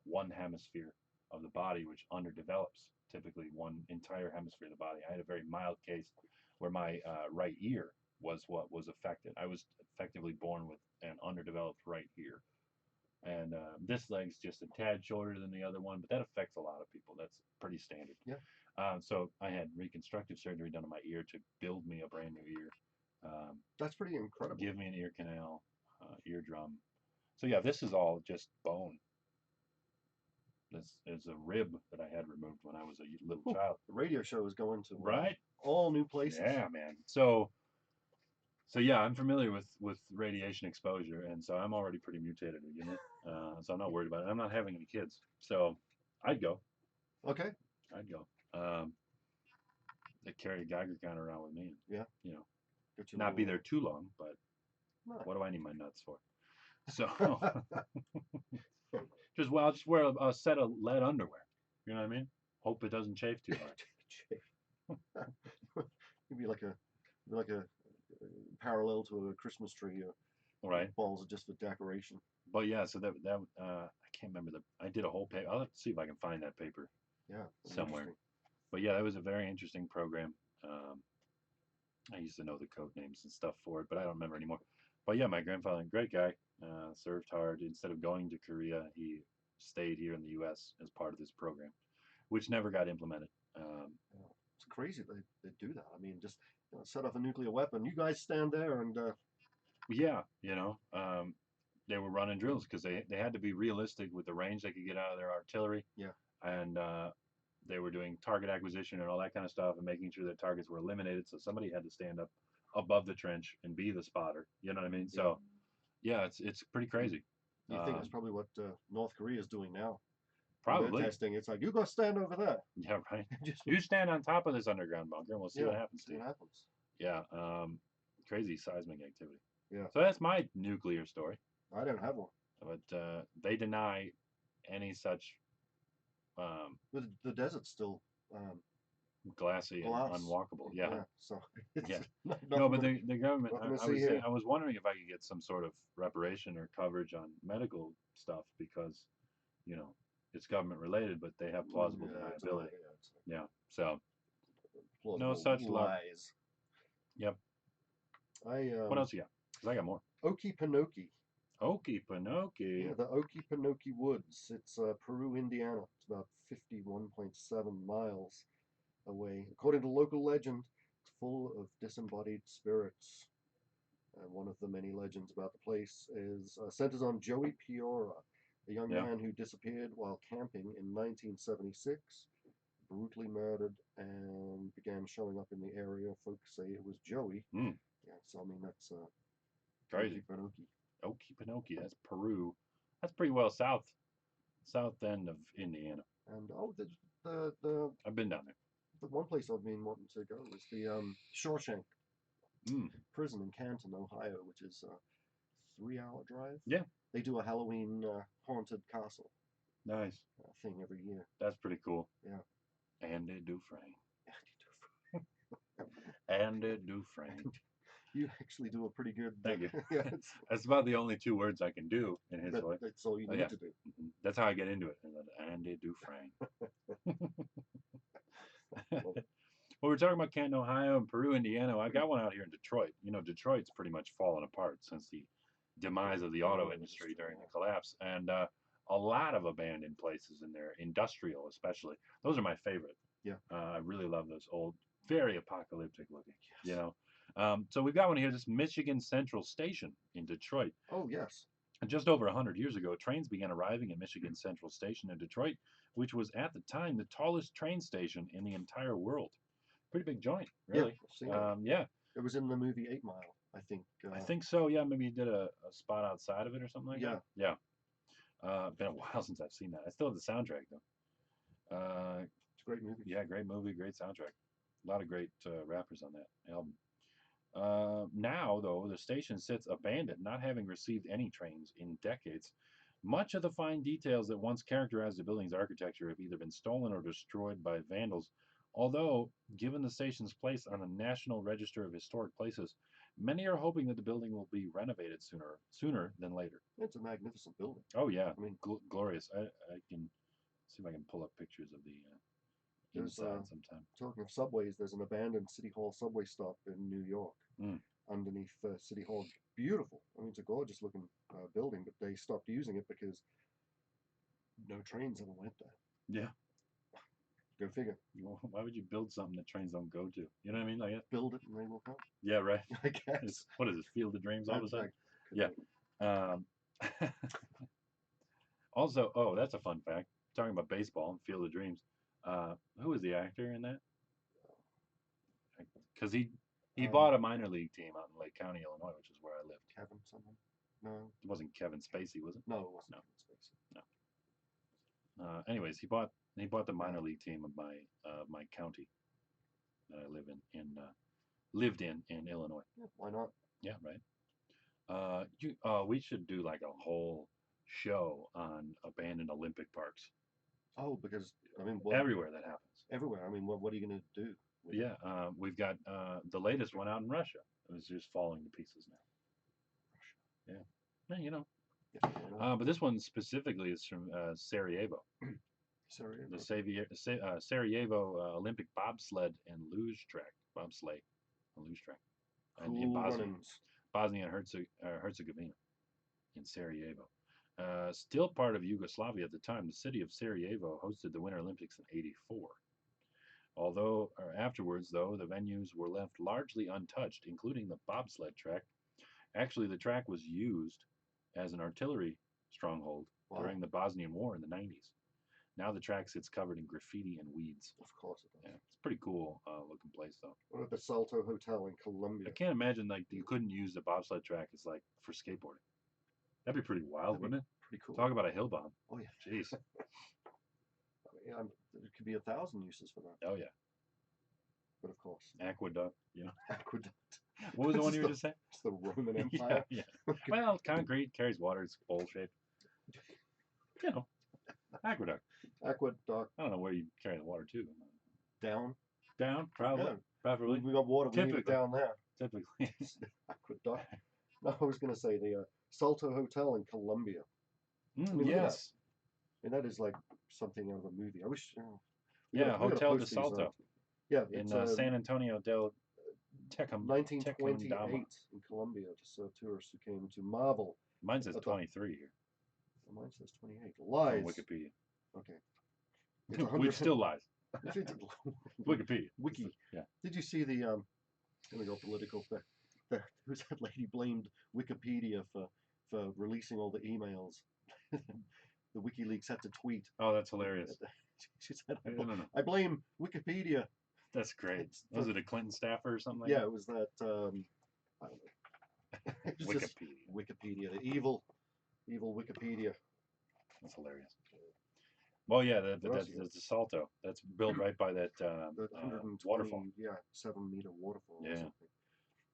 one hemisphere of the body, which underdevelops typically one entire hemisphere of the body. I had a very mild case where my right ear was what was affected. I was effectively born with an underdeveloped right ear. And this leg's just a tad shorter than the other one, but that affects a lot of people. That's pretty standard. Yeah. So I had reconstructive surgery done on my ear to build me a brand new ear. That's pretty incredible. Give me an ear canal, eardrum. So yeah, this is all just bone. This is a rib that I had removed when I was a little child. The radio show is going to right all new places. Yeah, man. So yeah, I'm familiar with radiation exposure, and so I'm already pretty mutated, you know. So I'm not worried about it. I'm not having any kids, so I'd go. Okay. I'd go. They carry a Geiger counter around with me. And, yeah. You know, not be there too long, but what do I need my nuts for? So I'll just wear a set of lead underwear. You know what I mean? Hope it doesn't chafe too much. It'd be like a parallel to a Christmas tree. Right. Balls are just for decoration. But yeah, so that I can't remember I did a whole paper. I'll have to see if I can find that paper. Yeah. Somewhere. But yeah, that was a very interesting program. I used to know the code names and stuff for it, but I don't remember anymore. But yeah, my grandfather, great guy, served hard. Instead of going to Korea, he stayed here in the U.S. as part of this program, which never got implemented. It's crazy they do that. I mean, just set off a nuclear weapon. You guys stand there and. Yeah, you know, they were running drills because they had to be realistic with the range they could get out of their artillery. Yeah. And they were doing target acquisition and all that kind of stuff and making sure that targets were eliminated. So somebody had to stand up above the trench and be the spotter. You know what I mean? So, yeah, it's pretty crazy. You think it's probably what North Korea is doing now? Probably. They're testing. It's like, you go stand over there. Yeah, right. You stand on top of this underground bunker and we'll see what happens to you. What happens. Yeah. Crazy seismic activity. Yeah. So that's my nuclear story. I don't have one. But they deny any such. The desert's still glassy and unwalkable. Yeah. So no, but the government. I was wondering if I could get some sort of reparation or coverage on medical stuff because, you know, it's government related, but they have plausible deniability. Yeah. So no such lies. Yep. What else you got? Because I got more. Okefenokee. Okefenokee. Yeah, the Okefenokee Woods. It's Peru, Indiana. It's about 51.7 miles away. According to local legend, it's full of disembodied spirits. One of the many legends about the place centers on Joey Piora, a young man who disappeared while camping in 1976, brutally murdered, and began showing up in the area. Folks say it was Joey. Yeah, so I mean that's crazy. Okefenokee, that's Peru. That's pretty well south end of Indiana. And the I've been down there. The one place I've been wanting to go is the Shawshank prison in Canton, Ohio, which is a 3-hour drive. Yeah. They do a Halloween haunted castle. Nice. Thing every year. That's pretty cool. Yeah. Andy Dufresne. Andy Dufresne. You actually do a pretty good. Thank you. That's about the only 2 words I can do in his voice. That's all you need to do. That's how I get into it. Andy Dufresne. Well, we're talking about Canton, Ohio, and Peru, Indiana. I got one out here in Detroit. You know, Detroit's pretty much fallen apart since the demise of the auto industry during the collapse, and a lot of abandoned places in there, industrial especially. Those are my favorite. Yeah. I really love those old, very apocalyptic looking. Yes. You know. So we've got one here, this Michigan Central Station in Detroit. Oh, yes. And just over 100 years ago, trains began arriving at Michigan Central Station in Detroit, which was at the time the tallest train station in the entire world. Pretty big joint, really. Yeah. It was in the movie 8 Mile, I think. I think so, yeah. Maybe you did a spot outside of it or something like that. Yeah. Been a while since I've seen that. I still have the soundtrack, though. It's a great movie. Yeah, great movie, great soundtrack. A lot of great rappers on that album. Now, though, the station sits abandoned, not having received any trains in decades. Much of the fine details that once characterized the building's architecture have either been stolen or destroyed by vandals Although, given the station's place on the National Register of Historic Places, many are hoping that the building will be renovated sooner than later. It's a magnificent building. Oh yeah, I mean, glorious. I can see if I can pull up pictures of the inside sometime. Talking of subways, there's an abandoned City Hall subway stop in New York underneath City Hall. Beautiful. I mean, it's a gorgeous looking building, but they stopped using it because no trains ever went there. Yeah. Go figure. Why would you build something that trains don't go to? You know what I mean? Like build it and they will come. Yeah, right. I guess. What is it? Field of Dreams all of a sudden? Yeah. Also, oh, that's a fun fact. Talking about baseball and Field of Dreams. Who was the actor in that? Because he bought a minor league team out in Lake County, Illinois, which is where I lived. Kevin someone? No. It wasn't Kevin Spacey, was it? No, it wasn't Kevin Spacey. No. Anyways, he bought the minor league team of my county that I lived in Illinois. Yeah, why not? Yeah, right. We should do like a whole show on abandoned Olympic parks. Oh, because I mean, everywhere that happens. Everywhere. I mean, what are you going to do? Yeah, we've got the latest one out in Russia. It was just falling to pieces now. Russia. Yeah, you know. But this one specifically is from Sarajevo. Sarajevo. The Sarajevo Olympic bobsled and luge track. Bobsleigh and luge track. Cool in Bosnia and Herzegovina in Sarajevo. Still part of Yugoslavia at the time, the city of Sarajevo hosted the Winter Olympics in '84. Although afterwards, though, the venues were left largely untouched, including the bobsled track. Actually, the track was used as an artillery stronghold during the Bosnian War in the '90s. Now the track sits covered in graffiti and weeds. Of course it does. Yeah, it's a pretty cool looking place, though. What about the Salto Hotel in Colombia? I can't imagine like you couldn't use the bobsled track as like for skateboarding. That'd be pretty wild, wouldn't it? Pretty cool. Talk about a hill bomb. Oh yeah. Jeez. Yeah, there could be 1,000 uses for that. Oh yeah. But of course. Aqueduct, you know. Aqueduct. What was the one you were just saying? It's the Roman Empire. Yeah. Well, concrete carries water. It's bowl shaped. You know. Aqueduct. Aqueduct. I don't know where you carry the water to. Down. Down, probably. Yeah. Probably. We got water. We need it down there. Typically. Aqueduct. No, I was going to say the Salto Hotel in Colombia. I mean, yes. And that is like something out of a movie. I wish. Hotel de Salto. Yeah, in San Antonio del Tecum. 1928 in Colombia to serve tourists who came to marvel. Mine says 23 here. Mine says 28. Lies. From Wikipedia. Okay. Which still lies. Wikipedia. Wiki. Yeah. Did you see the? Let me go political. Who's that lady blamed Wikipedia for releasing all the emails? The WikiLeaks had to tweet. Oh, that's hilarious. She said, I blame Wikipedia. That's great. Was it a Clinton staffer or something like that? Yeah, it was that, I don't know. Wikipedia. Wikipedia, the evil Wikipedia. That's hilarious. Well, yeah, that's the Salto. That's built right by that waterfall. Yeah, 7-meter waterfall yeah. Or something.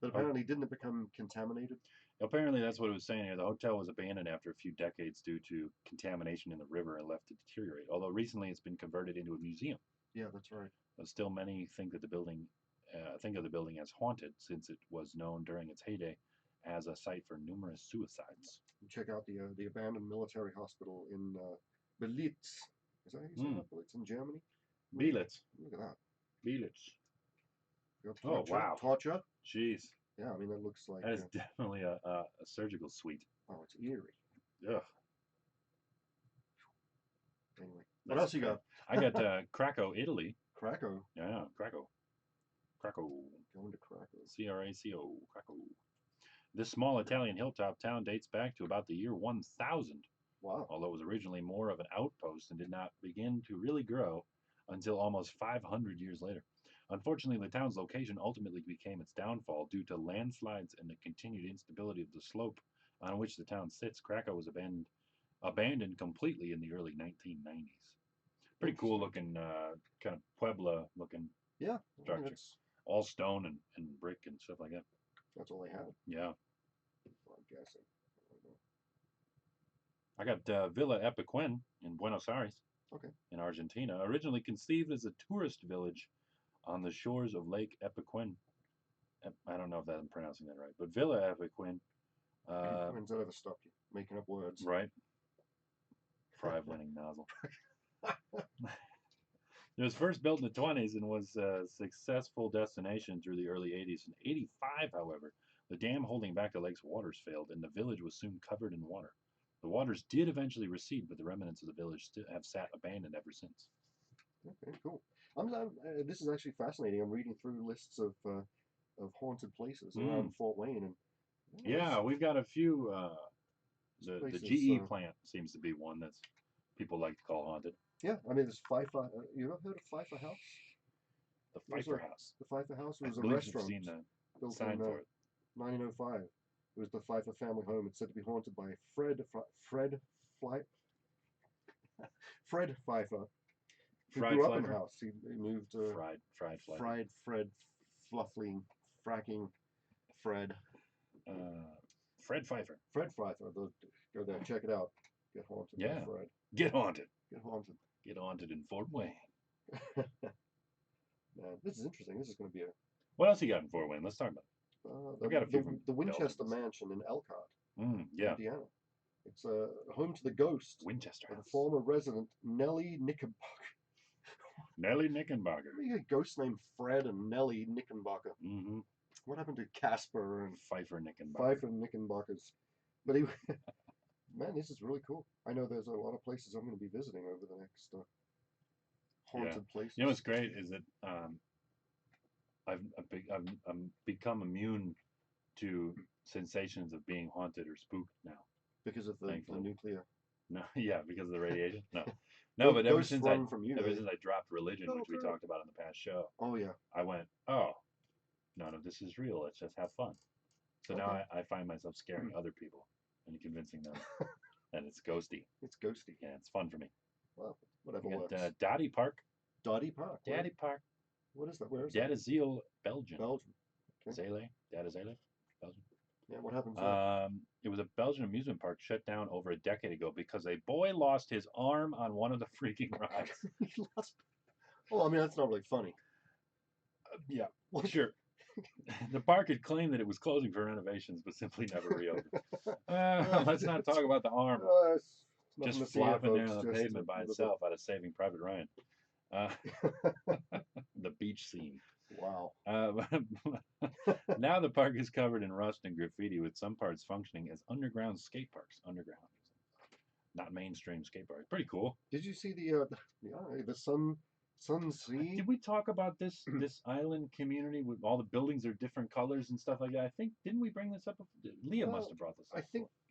But apparently, didn't it become contaminated? Apparently, that's what it was saying here. The hotel was abandoned after a few decades due to contamination in the river and left to deteriorate. Although recently, it's been converted into a museum. Yeah, that's right. But still, many think that the building, as haunted, since it was known during its heyday as a site for numerous suicides. Check out the abandoned military hospital in Belitz. Is that how you say that? Belitz in Germany. Belitz. Look at that. Belitz. Oh wow! Torture. Jeez. Yeah, I mean that looks like. That is definitely a surgical suite. Oh, it's eerie. Ugh. Anyway, what else you got? I got Krakow, Italy. Krakow. Yeah, Krakow. Going to Krakow. Krakow. Krakow. This small Italian hilltop town dates back to about the year 1000. Wow. Although it was originally more of an outpost and did not begin to really grow until almost 500 years later. Unfortunately, the town's location ultimately became its downfall due to landslides and the continued instability of the slope on which the town sits. Krakow was abandoned completely in the early 1990s. Pretty cool looking, kind of Puebla looking structure. All stone and brick and stuff like that. That's all they had. Yeah. Well, I'm guessing. I got Villa Epequén in Buenos Aires. Okay. In Argentina. Originally conceived as a tourist village on the shores of Lake Epequin. I don't know if I'm pronouncing that right, but Villa Epequin. When's that ever stopped you making up words? Right. Fry winning nozzle. It was first built in the 20s and was a successful destination through the early 80s. In 85, however, the dam holding back the lake's waters failed, and the village was soon covered in water. The waters did eventually recede, but the remnants of the village still have sat abandoned ever since. Okay, cool. This is actually fascinating. I'm reading through lists of haunted places around Fort Wayne, and yeah, we've got a few. The GE plant seems to be one that's people like to call haunted. Yeah, I mean, there's Pfeiffer. You ever heard of Pfeiffer House? The Pfeiffer House. The Pfeiffer House was I a believe restaurant I've seen the built sign in for it. 1905. It was the Pfeiffer family home. It's said to be haunted by Fred Pfeiffer. He grew up in the house. He moved. Fried Fred Fluffling Fracking Fred. Fred Pfeiffer. Fred Pfeiffer. Go there, check it out. Get haunted by Fred. Get haunted. Get haunted. Get haunted in Fort Wayne. Man, this is interesting. This is going to be a. What else you got in Fort Wayne? Let's talk about it. We've got a few the Winchester Mansion in Elkhart, Indiana. It's home to the ghost Winchester of the former resident Nellie Knickerbocker. Nellie Knickerbocker. A ghost named Fred and Nellie Knickerbocker. Mm-hmm. What happened to Casper and Pfeiffer Knickerbocker? Pfeiffer Knickerbockers. But man, this is really cool. I know there's a lot of places I'm going to be visiting over the next haunted places. You know what's great is that I've become immune to sensations of being haunted or spooked now. Because of the nuclear. No, yeah, because of the radiation. No, but ever since I dropped religion, which we talked about in the past show. Oh yeah. I went, oh, none of this is real. Let's just have fun. So now I find myself scaring other people and convincing them that it's ghosty. It's ghosty. Yeah, it's fun for me. Well, whatever works. Dottie Park. Dottie Park. Dottie Park. What is that? Where is that? Dadazeel, Belgium. Belgium. Okay. Zele. Dadazele, Belgium. Yeah, what happens there? It was a Belgian amusement park shut down over a decade ago because a boy lost his arm on one of the freaking rides. Well, I mean, that's not really funny. Yeah, well, sure. The park had claimed that it was closing for renovations, but simply never reopened. Let's not talk about the arm. Just flopping there on the pavement by itself out of Saving Private Ryan. The beach scene. Wow. Now the park is covered in rust and graffiti, with some parts functioning as underground skate parks. Underground, not mainstream skate parks. Pretty cool. Did you see the Sun Sea? Did we talk about this island community with all the buildings are different colors and stuff like that? I think didn't we bring this up? Leah must have brought this up.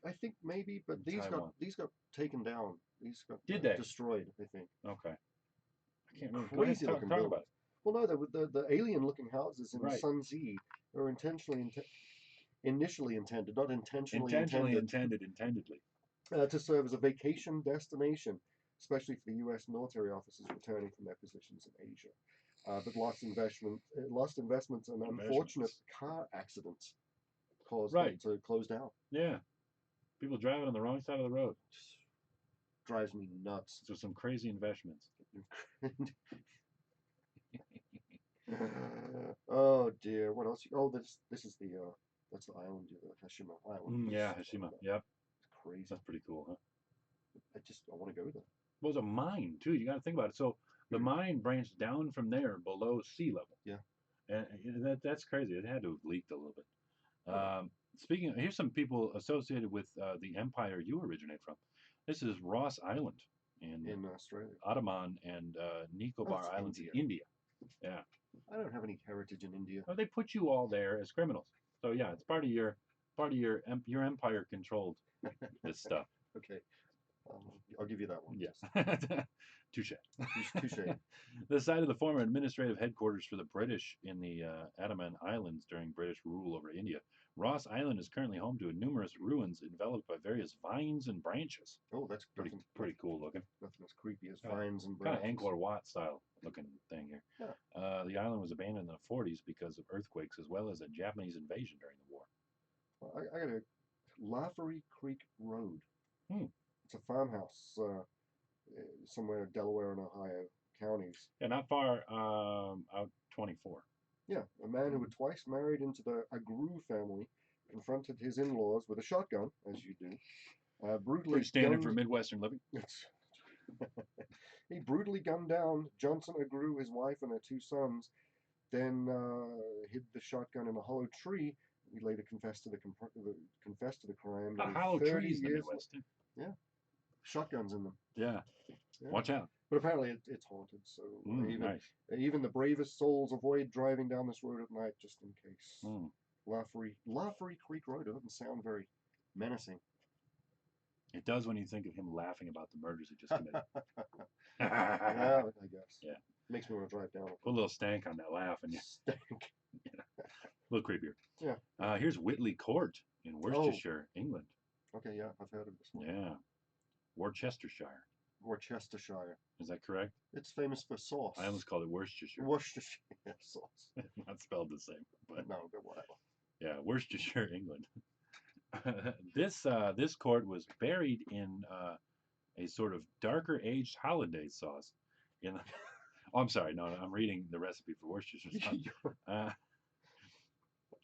I think maybe, but these got taken down. These got destroyed. I think. Okay. I can't remember. Crazy looking buildings. About it. Well, no, the alien-looking houses in Sun Sea are initially intended, not intentionally intendedly, to serve as a vacation destination, especially for the U.S. military officers returning from their positions in Asia. But lost investments and unfortunate car accidents caused them to close down. Yeah, people driving on the wrong side of the road. Drives me nuts. So some crazy investments. Oh dear, what else? Oh, this is that's the island, the Hashima Island. Yeah, Hashima. Yep. It's crazy. That's pretty cool, huh? I want to go there. Well, it's a mine too. You got to think about it. So the mine branched down from there below sea level. Yeah. And that's crazy. It had to have leaked a little bit. Speaking here's some people associated with the empire you originate from. This is Ross Island in Australia. Ottoman and Nicobar Islands in India. Yeah. I don't have any heritage in India. Oh, they put you all there as criminals. So yeah, it's part of your empire controlled this stuff. Okay. I'll give you that one. Yes. Touche. Touche. The site of the former administrative headquarters for the British in the Andaman Islands during British rule over India. Ross Island is currently home to numerous ruins enveloped by various vines and branches. Oh, that's pretty cool looking. Nothing as creepy as vines and branches. Kind of Angkor Wat style looking thing here. Yeah. The island was abandoned in the 40s because of earthquakes as well as a Japanese invasion during the war. Well, I got a Laffery Creek Road. It's a farmhouse somewhere in Delaware and Ohio counties. Yeah, not far out 24. Yeah, a man who had twice married into the Agru family confronted his in-laws with a shotgun, as you do. Brutally Pretty standard for gunned. Midwestern living. He brutally gunned down Johnson Agru, his wife, and their 2 sons. Then hid the shotgun in a hollow tree. He later confessed to the crime. A hollow 30 trees in the years Midwest. Yeah, shotguns in them. Yeah. Yeah. Watch out. But apparently it's haunted, so Nice. even the bravest souls avoid driving down this road at night just in case. Laffery Creek Road. It doesn't sound very menacing. It does when you think of him laughing about the murders he just committed. Yeah, I guess. Yeah. Makes me want to drive down. Put a little stank on that laugh, and you Stank. a little creepier. Yeah. Here's Whitley Court in Worcestershire, England. Okay, yeah, I've heard of this one. Yeah. Worcestershire. Worcestershire. Is that correct? It's famous for sauce. I almost called it Worcestershire. Worcestershire sauce. Not spelled the same, but no, but whatever. Yeah, Worcestershire, England. This court was buried in a sort of darker aged hollandaise sauce. Oh, I'm sorry, no, I'm reading the recipe for Worcestershire sauce.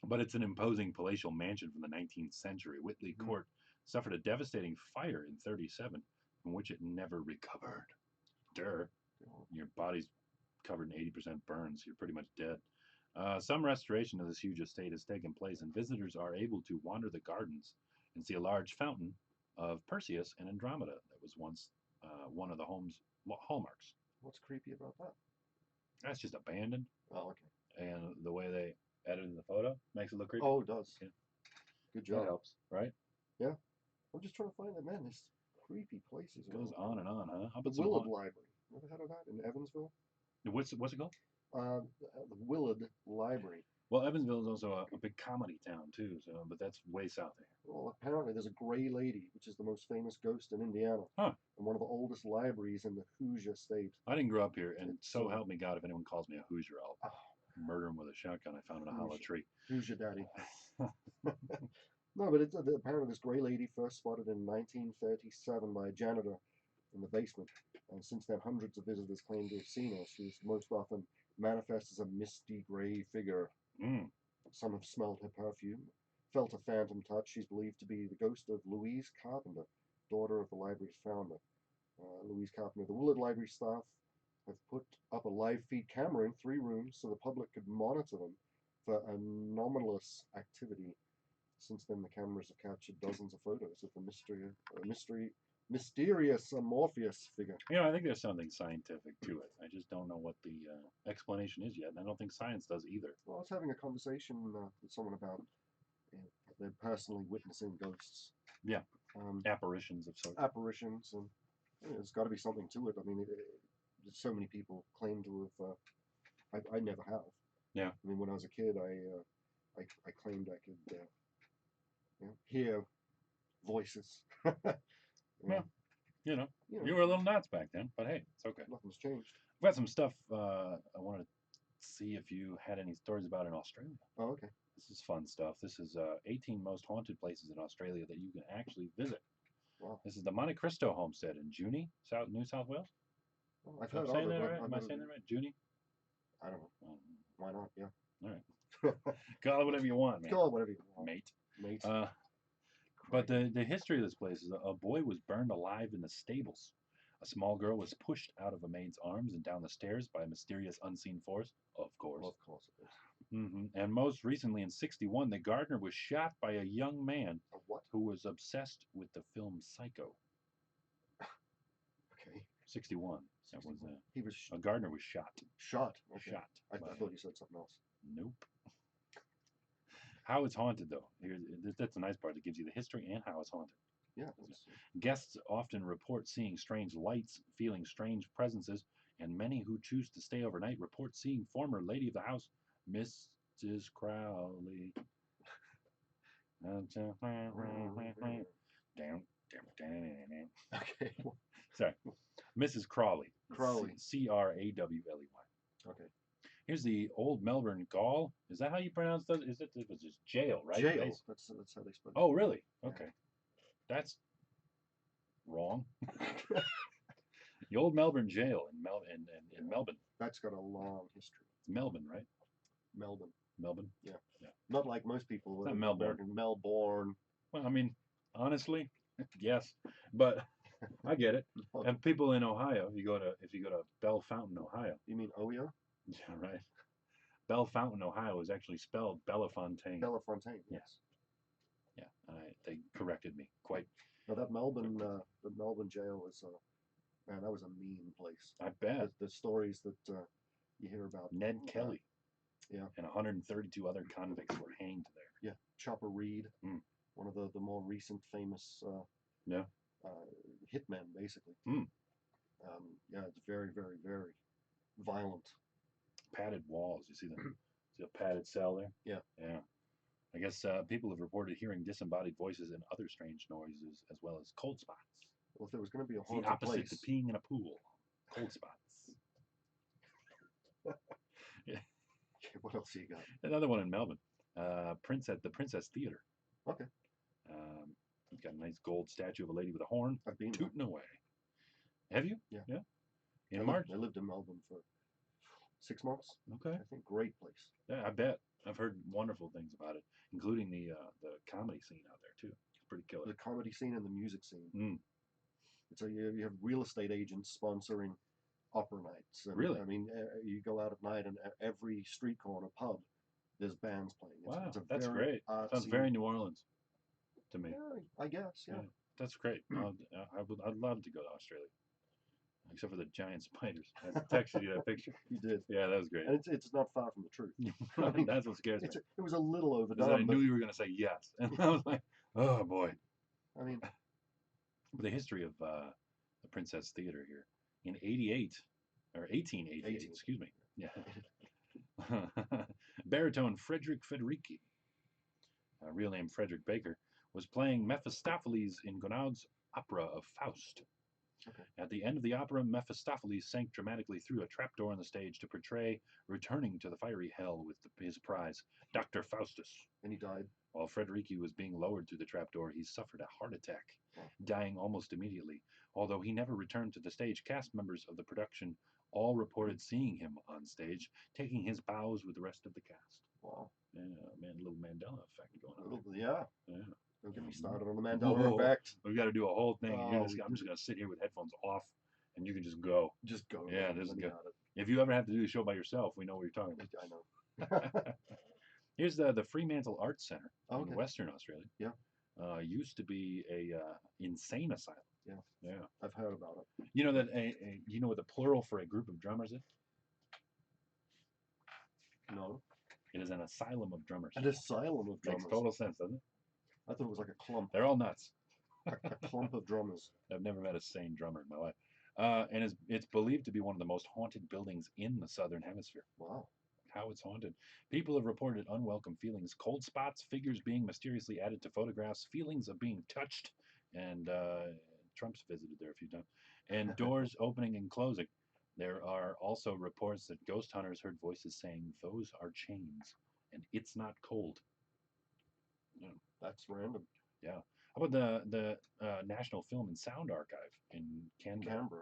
But it's an imposing palatial mansion from the 19th century. Whitley Court suffered a devastating fire in 1937, from which it never recovered. Your body's covered in 80% burns. You're pretty much dead. Some restoration of this huge estate has taken place, and visitors are able to wander the gardens and see a large fountain of Perseus and Andromeda that was once one of the home's hallmarks. What's creepy about that? That's just abandoned. Oh, okay. And the way they edited the photo makes it look creepy. Oh, it does. Yeah. Good job. That helps, right? Yeah. I'm just trying to find that, man. There's creepy places. It goes on and on, huh? How The about some Willard Library. Ever heard of that in Evansville? What's it called? The Willard Library. Well, Evansville is also a big comedy town too, but that's way south there. Well, apparently there's a Gray Lady, which is the most famous ghost in Indiana, and one of the oldest libraries in the Hoosier state. I didn't grow up here, and so help me God, if anyone calls me a Hoosier, I'll murder him with a shotgun I found in a hollow tree. Hoosier Daddy. No, but it's apparently this Gray Lady first spotted in 1937 by a janitor in the basement, and since then hundreds of visitors claim to have seen her. She's most often manifests as a misty gray figure. Some have smelled her perfume, felt a phantom touch. She's believed to be the ghost of Louise Carpenter, daughter of the library's founder. Louise Carpenter. The Willard Library staff have put up a live feed camera in 3 rooms so the public could monitor them for anomalous activity. Since then, the cameras have captured dozens of photos of the mysterious Morpheus figure. I think there's something scientific to it. I just don't know what the explanation is yet, and I don't think science does either. Well, I was having a conversation with someone about they're personally witnessing ghosts. Yeah, apparitions of sorts. Apparitions, and there's got to be something to it. I mean, so many people claim to have. I never have. Yeah. I mean, when I was a kid, I claimed I could hear voices. Well, you were a little nuts back then, but hey, it's okay. Nothing's changed. I've got some stuff I wanted to see if you had any stories about in Australia. Oh, okay. This is fun stuff. This is 18 most haunted places in Australia that you can actually visit. Wow. This is the Monte Cristo homestead in Junee, New South Wales. Oh, I've heard Am I saying of it. that right? Am I saying that right? Junee? I don't know. Why not? Yeah. All right. Call it whatever you want, man. Call it whatever you want. Mate. But the history of this place is a boy was burned alive in the stables. A small girl was pushed out of a maid's arms and down the stairs by a mysterious unseen force. Of course. Well, of course it is. And most recently in 1961, the gardener was shot by a young man who was obsessed with the film Psycho. Okay. 1961. That was he was a gardener was shot. Shot. Okay. Shot. I thought you said something else. Nope. How it's haunted, though. That's the nice part. It gives you the history and how it's haunted. Yeah. Guests often report seeing strange lights, feeling strange presences, and many who choose to stay overnight report seeing former lady of the house, Mrs. Crowley. Okay. Sorry. Mrs. Crawley. Crawley. Crawley. Okay. Here's the old Melbourne Gaol. Is that how you pronounce that? It was just jail, right? Jail. That's how they spell it. Oh, really? Yeah. Okay. That's wrong. The old Melbourne Jail in Melbourne. That's got a long history. It's Melbourne, right? Melbourne. Melbourne. Yeah. Yeah. Not like most people. Not Melbourne. American Melbourne. Well, I mean, honestly, yes, but I get it. And people in Ohio, if you go to Bell Fountain, Ohio. You mean Ohio? Yeah, right. Bell Fountain, Ohio is actually spelled Bellefontaine. Bellefontaine. Yes. Yeah, they corrected me quite. Now that Melbourne, the Melbourne jail is, man, that was a mean place. I bet. The stories that you hear about. Ned Kelly. Yeah. And 132 other convicts were hanged there. Yeah. Chopper Reed, one of the more recent famous hitmen, basically. Yeah, it's very, very, very violent. Padded walls. You see see a padded cell there? Yeah. Yeah. I guess people have reported hearing disembodied voices and other strange noises, as well as cold spots. Well, if there was going to be a It's the haunted opposite place, to peeing in a pool. Cold spots. Yeah. What else you got? Another one in Melbourne. The Princess Theatre. Okay. You've got a nice gold statue of a lady with a horn I've been tooting away. Have you? Yeah. Yeah. In I March? I lived in Melbourne for 6 months. Okay. I think great place. Yeah, I bet. I've heard wonderful things about it, including the comedy scene out there too. It's pretty killer. The comedy scene and the music scene. Mm. So you have real estate agents sponsoring opera nights. And, Really? I mean, you go out at night and at every street corner pub, there's bands playing. Wow, it's a that's very great. artsy, Sounds very New Orleans to me. Yeah, I guess. Yeah. That's great. I'd love to go to Australia, except for the giant spiders. I texted you that picture. You did. Yeah, that was great. And it's not far from the truth. I mean, That's what scares me. It was a little Because overdone. I knew you were going to say yes, and I was like, oh boy. I mean, the history of the Princess Theatre here in 88 or 1888, 18. excuse me. Yeah. Baritone Frederick Federici, real name Frederick Baker, was playing Mephistopheles in Gounod's opera of Faust. Okay. At the end of the opera, Mephistopheles sank dramatically through a trapdoor on the stage to portray returning to the fiery hell with his prize, Dr. Faustus. And he died. While Frederici was being lowered through the trapdoor, he suffered a heart attack, dying almost immediately. Although he never returned to the stage, cast members of the production all reported seeing him on stage, taking his bows with the rest of the cast. Wow. Yeah, man, a little Mandela effect going on. Yeah. Yeah. Don't get me started on the Mandela effect. We've got to do a whole thing. Oh, I'm just going to sit here with headphones off, and you can just go. Just go. Yeah, this is good. If you ever have to do the show by yourself, we know what you're talking about. I know. Here's the Fremantle Arts Centre in Western Australia. Yeah. Used to be a insane asylum. Yeah. Yeah. I've heard about it. You know that you know what the plural for a group of drummers is? No. It is an asylum of drummers. An asylum of drummers. Makes total sense, doesn't it? I thought it was like a clump. They're all nuts. A clump of drummers. I've never met a sane drummer in my life. And it's believed to be one of the most haunted buildings in the Southern Hemisphere. Wow. How it's haunted. People have reported unwelcome feelings, cold spots, figures being mysteriously added to photographs, feelings of being touched, and Trump's visited there a few times, and doors opening and closing. There are also reports that ghost hunters heard voices saying, "Those are chains, and it's not cold." Yeah. That's random. Yeah. How about the National Film and Sound Archive in Canberra,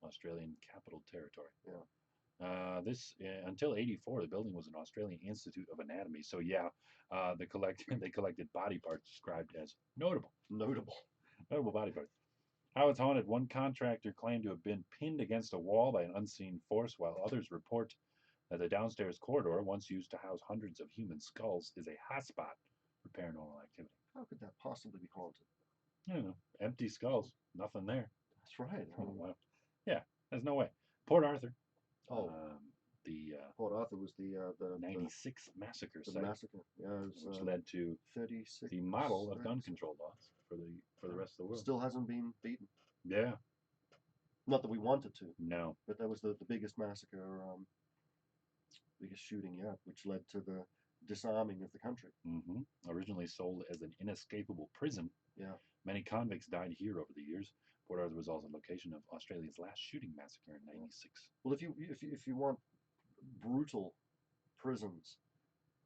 Australian Capital Territory? Yeah. This until '84, the building was an Australian Institute of Anatomy. So yeah, they collected body parts described as notable body parts. How it's haunted. One contractor claimed to have been pinned against a wall by an unseen force, while others report that the downstairs corridor, once used to house hundreds of human skulls, is a hotspot for paranormal activity. How could that possibly be haunted? I don't know. Empty skulls, nothing there. That's right. Oh, wow. Yeah, there's no way. Port Arthur. Port Arthur was the '96 massacre the site, massacre. Yeah, it was, which led to 36 the model of gun control laws for the rest of the world. Still hasn't been beaten. Yeah. Not that we wanted to. No. But that was the biggest massacre, biggest shooting yet, which led to the disarming of the country. Originally sold as an inescapable prison. Yeah. Many convicts died here over the years. Port Arthur was also the location of Australia's last shooting massacre in '96. Well, if you want brutal prisons,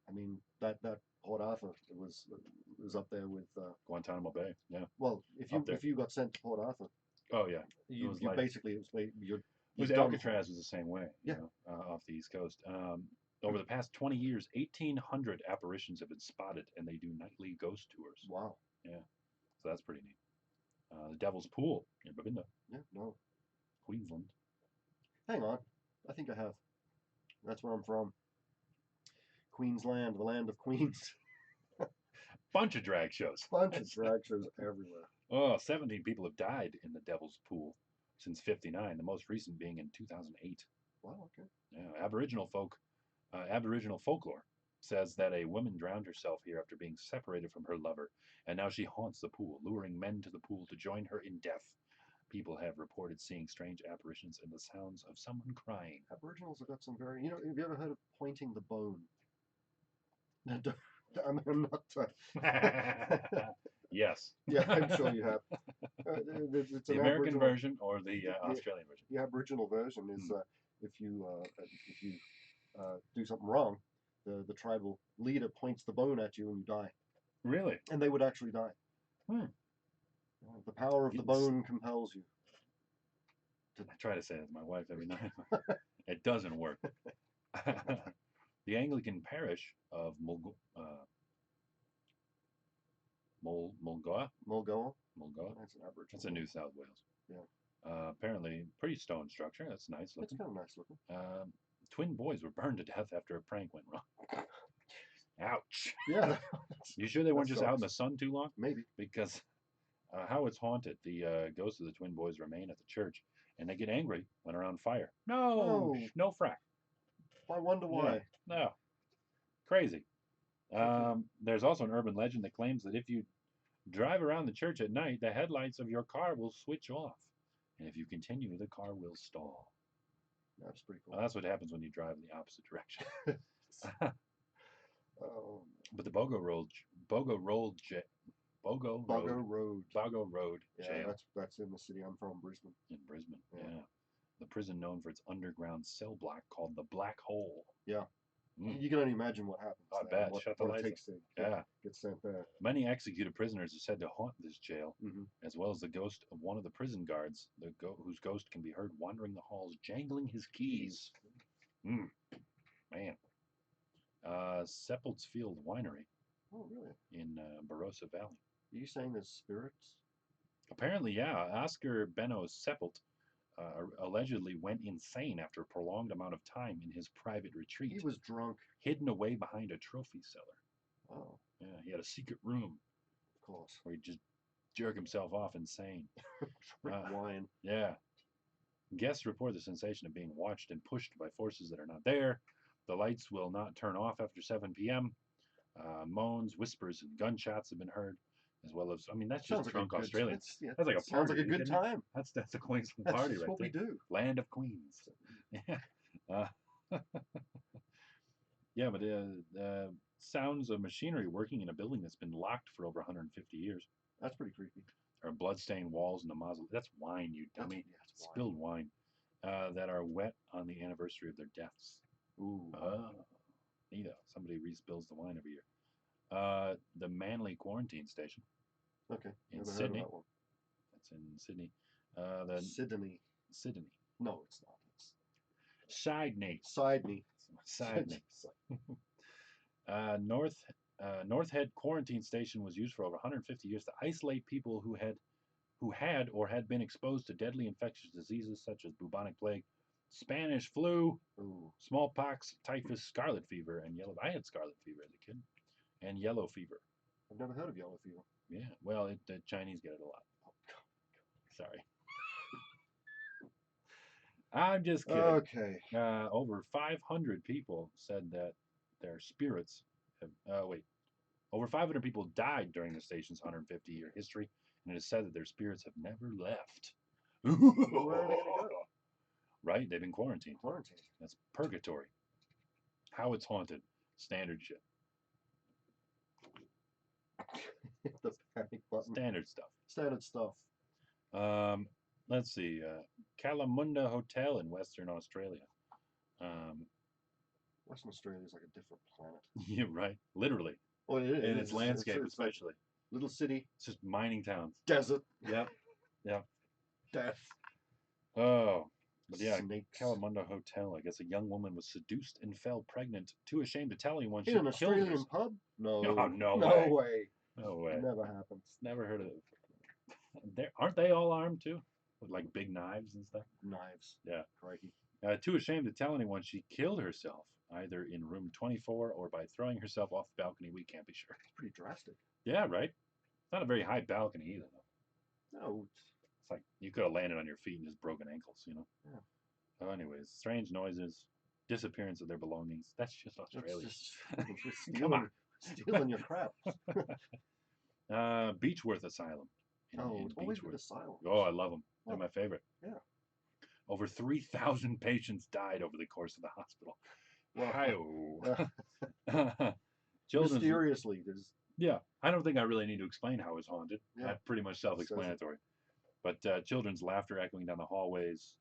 I mean that Port Arthur was up there with Guantanamo Bay. Yeah. Well, if you got sent to Port Arthur, oh yeah, you like, basically you're Was Alcatraz was the same way, you know, off the East Coast. Over the past 20 years, 1,800 apparitions have been spotted, and they do nightly ghost tours. Wow. Yeah, so that's pretty neat. The Devil's Pool in Babinda. Yeah, no. Queensland. Hang on. I think I have. That's where I'm from. Queensland, the land of queens. Bunch of drag shows. Bunch of drag shows everywhere. Oh, 17 people have died in the Devil's Pool since '59, the most recent being in 2008. Wow, okay. Yeah, Aboriginal folklore says that a woman drowned herself here after being separated from her lover, and now she haunts the pool, luring men to the pool to join her in death. People have reported seeing strange apparitions and the sounds of someone crying. Aboriginals have got some very... You know, have you ever heard of pointing the bone? I'm not... Yes. Yeah, I'm sure you have. It's the American version or the Australian version? The Aboriginal version is if you do something wrong, the tribal leader points the bone at you and you die. Really? And they would actually die. The power of the bone compels you. I try to say that to my wife every night. It doesn't work. The Anglican parish of Mulgoa. That's an Aboriginal. It's in New South Wales. Yeah. Apparently, pretty stone structure. That's nice looking. It's kind of nice looking. Twin boys were burned to death after a prank went wrong. Ouch. Yeah. You sure they weren't just out in the sun too long? Maybe. Because how it's haunted, the ghosts of the twin boys remain at the church, and they get angry when around fire. No frack. I wonder why. Yeah, no. Crazy. There's also an urban legend that claims that if you drive around the church at night, the headlights of your car will switch off. And if you continue, the car will stall. That's pretty cool. That's what happens when you drive in the opposite direction. But the Bogo Road Yeah, jail. that's in the city I'm from, Brisbane. In Brisbane, yeah. The prison known for its underground cell block called the Black Hole. Yeah. You can only imagine what happens. I bet. Shut the lights. It takes to get sent there. Many executed prisoners are said to haunt this jail, as well as the ghost of one of the prison guards, whose ghost can be heard wandering the halls, jangling his keys. Man. Seppeltsfield Winery. Oh, really? In Barossa Valley. Are you saying there's spirits? Apparently, yeah. Oscar Benno Seppelt allegedly went insane after a prolonged amount of time in his private retreat. He was drunk. Hidden away behind a trophy cellar. Oh. Yeah, he had a secret room. Of course. Where he'd just jerk himself off insane. Drink wine. Yeah. Guests report the sensation of being watched and pushed by forces that are not there. The lights will not turn off after 7 p.m. Moans, whispers, and gunshots have been heard. As well as, I mean, that's just drunk Australians. That's like a party. Sounds like a good time. That's a Queensland party right there. That's what we do. Land of Queens. Yeah. Yeah, but sounds of machinery working in a building that's been locked for over 150 years. That's pretty creepy. Or bloodstained walls in the mausoleum. That's wine, you dummy. Spilled wine. That are wet on the anniversary of their deaths. Ooh. Neato. Somebody re-spills the wine every year. The Manly Quarantine Station. Okay. In Never Sydney. heard of that one. That's in Sydney. Sydney. Sydney. No, it's not. It's Sidney. Sidney. North Head Quarantine Station was used for over 150 years to isolate people who had or had been exposed to deadly infectious diseases such as bubonic plague, Spanish flu, smallpox, typhus, scarlet fever, and yellow. I had scarlet fever as a kid. And yellow fever. I've never heard of yellow fever. Yeah, well, the Chinese get it a lot. Oh, sorry. I'm just kidding. Okay. Over 500 people said that their spirits have... Over 500 people died during the station's 150-year history, and it is said that their spirits have never left. Where are they going to go? Right? They've been quarantined. Quarantined. That's purgatory. How it's haunted. Standard shit. The panic button. Standard stuff. Let's see. Kalamunda Hotel in Western Australia. Western Australia is like a different planet. Yeah, right. Literally. Well, it is. In its landscape, especially. Little city. It's just mining towns. Desert. Yep. Yep. Death. Oh. But yeah, Snakes. Kalamunda Hotel. I guess a young woman was seduced and fell pregnant. Too ashamed to tell anyone, she In an killed Australian herself. pub? No. Oh, no No way. way. No way. Never happens. Never heard of it. Aren't they all armed too? With like big knives and stuff? Knives. Yeah. Crikey. Too ashamed to tell anyone, she killed herself, either in room 24 or by throwing herself off the balcony. We can't be sure. It's pretty drastic. Yeah, right? Not a very high balcony either, though. No. It's like you could have landed on your feet and just broken ankles, you know? Yeah. So anyways, strange noises, disappearance of their belongings. That's just Australia. That's just stealing, Come on. stealing your crap. Beechworth Asylum. Always with Beechworth. asylums. Oh, I love them. They're Oh. my favorite. Yeah. Over 3,000 patients died over the course of the hospital. Well, Children's, mysteriously, there's yeah, I don't think I really need to explain how it's haunted. Yeah. Pretty much self-explanatory. But children's laughter echoing down the hallways,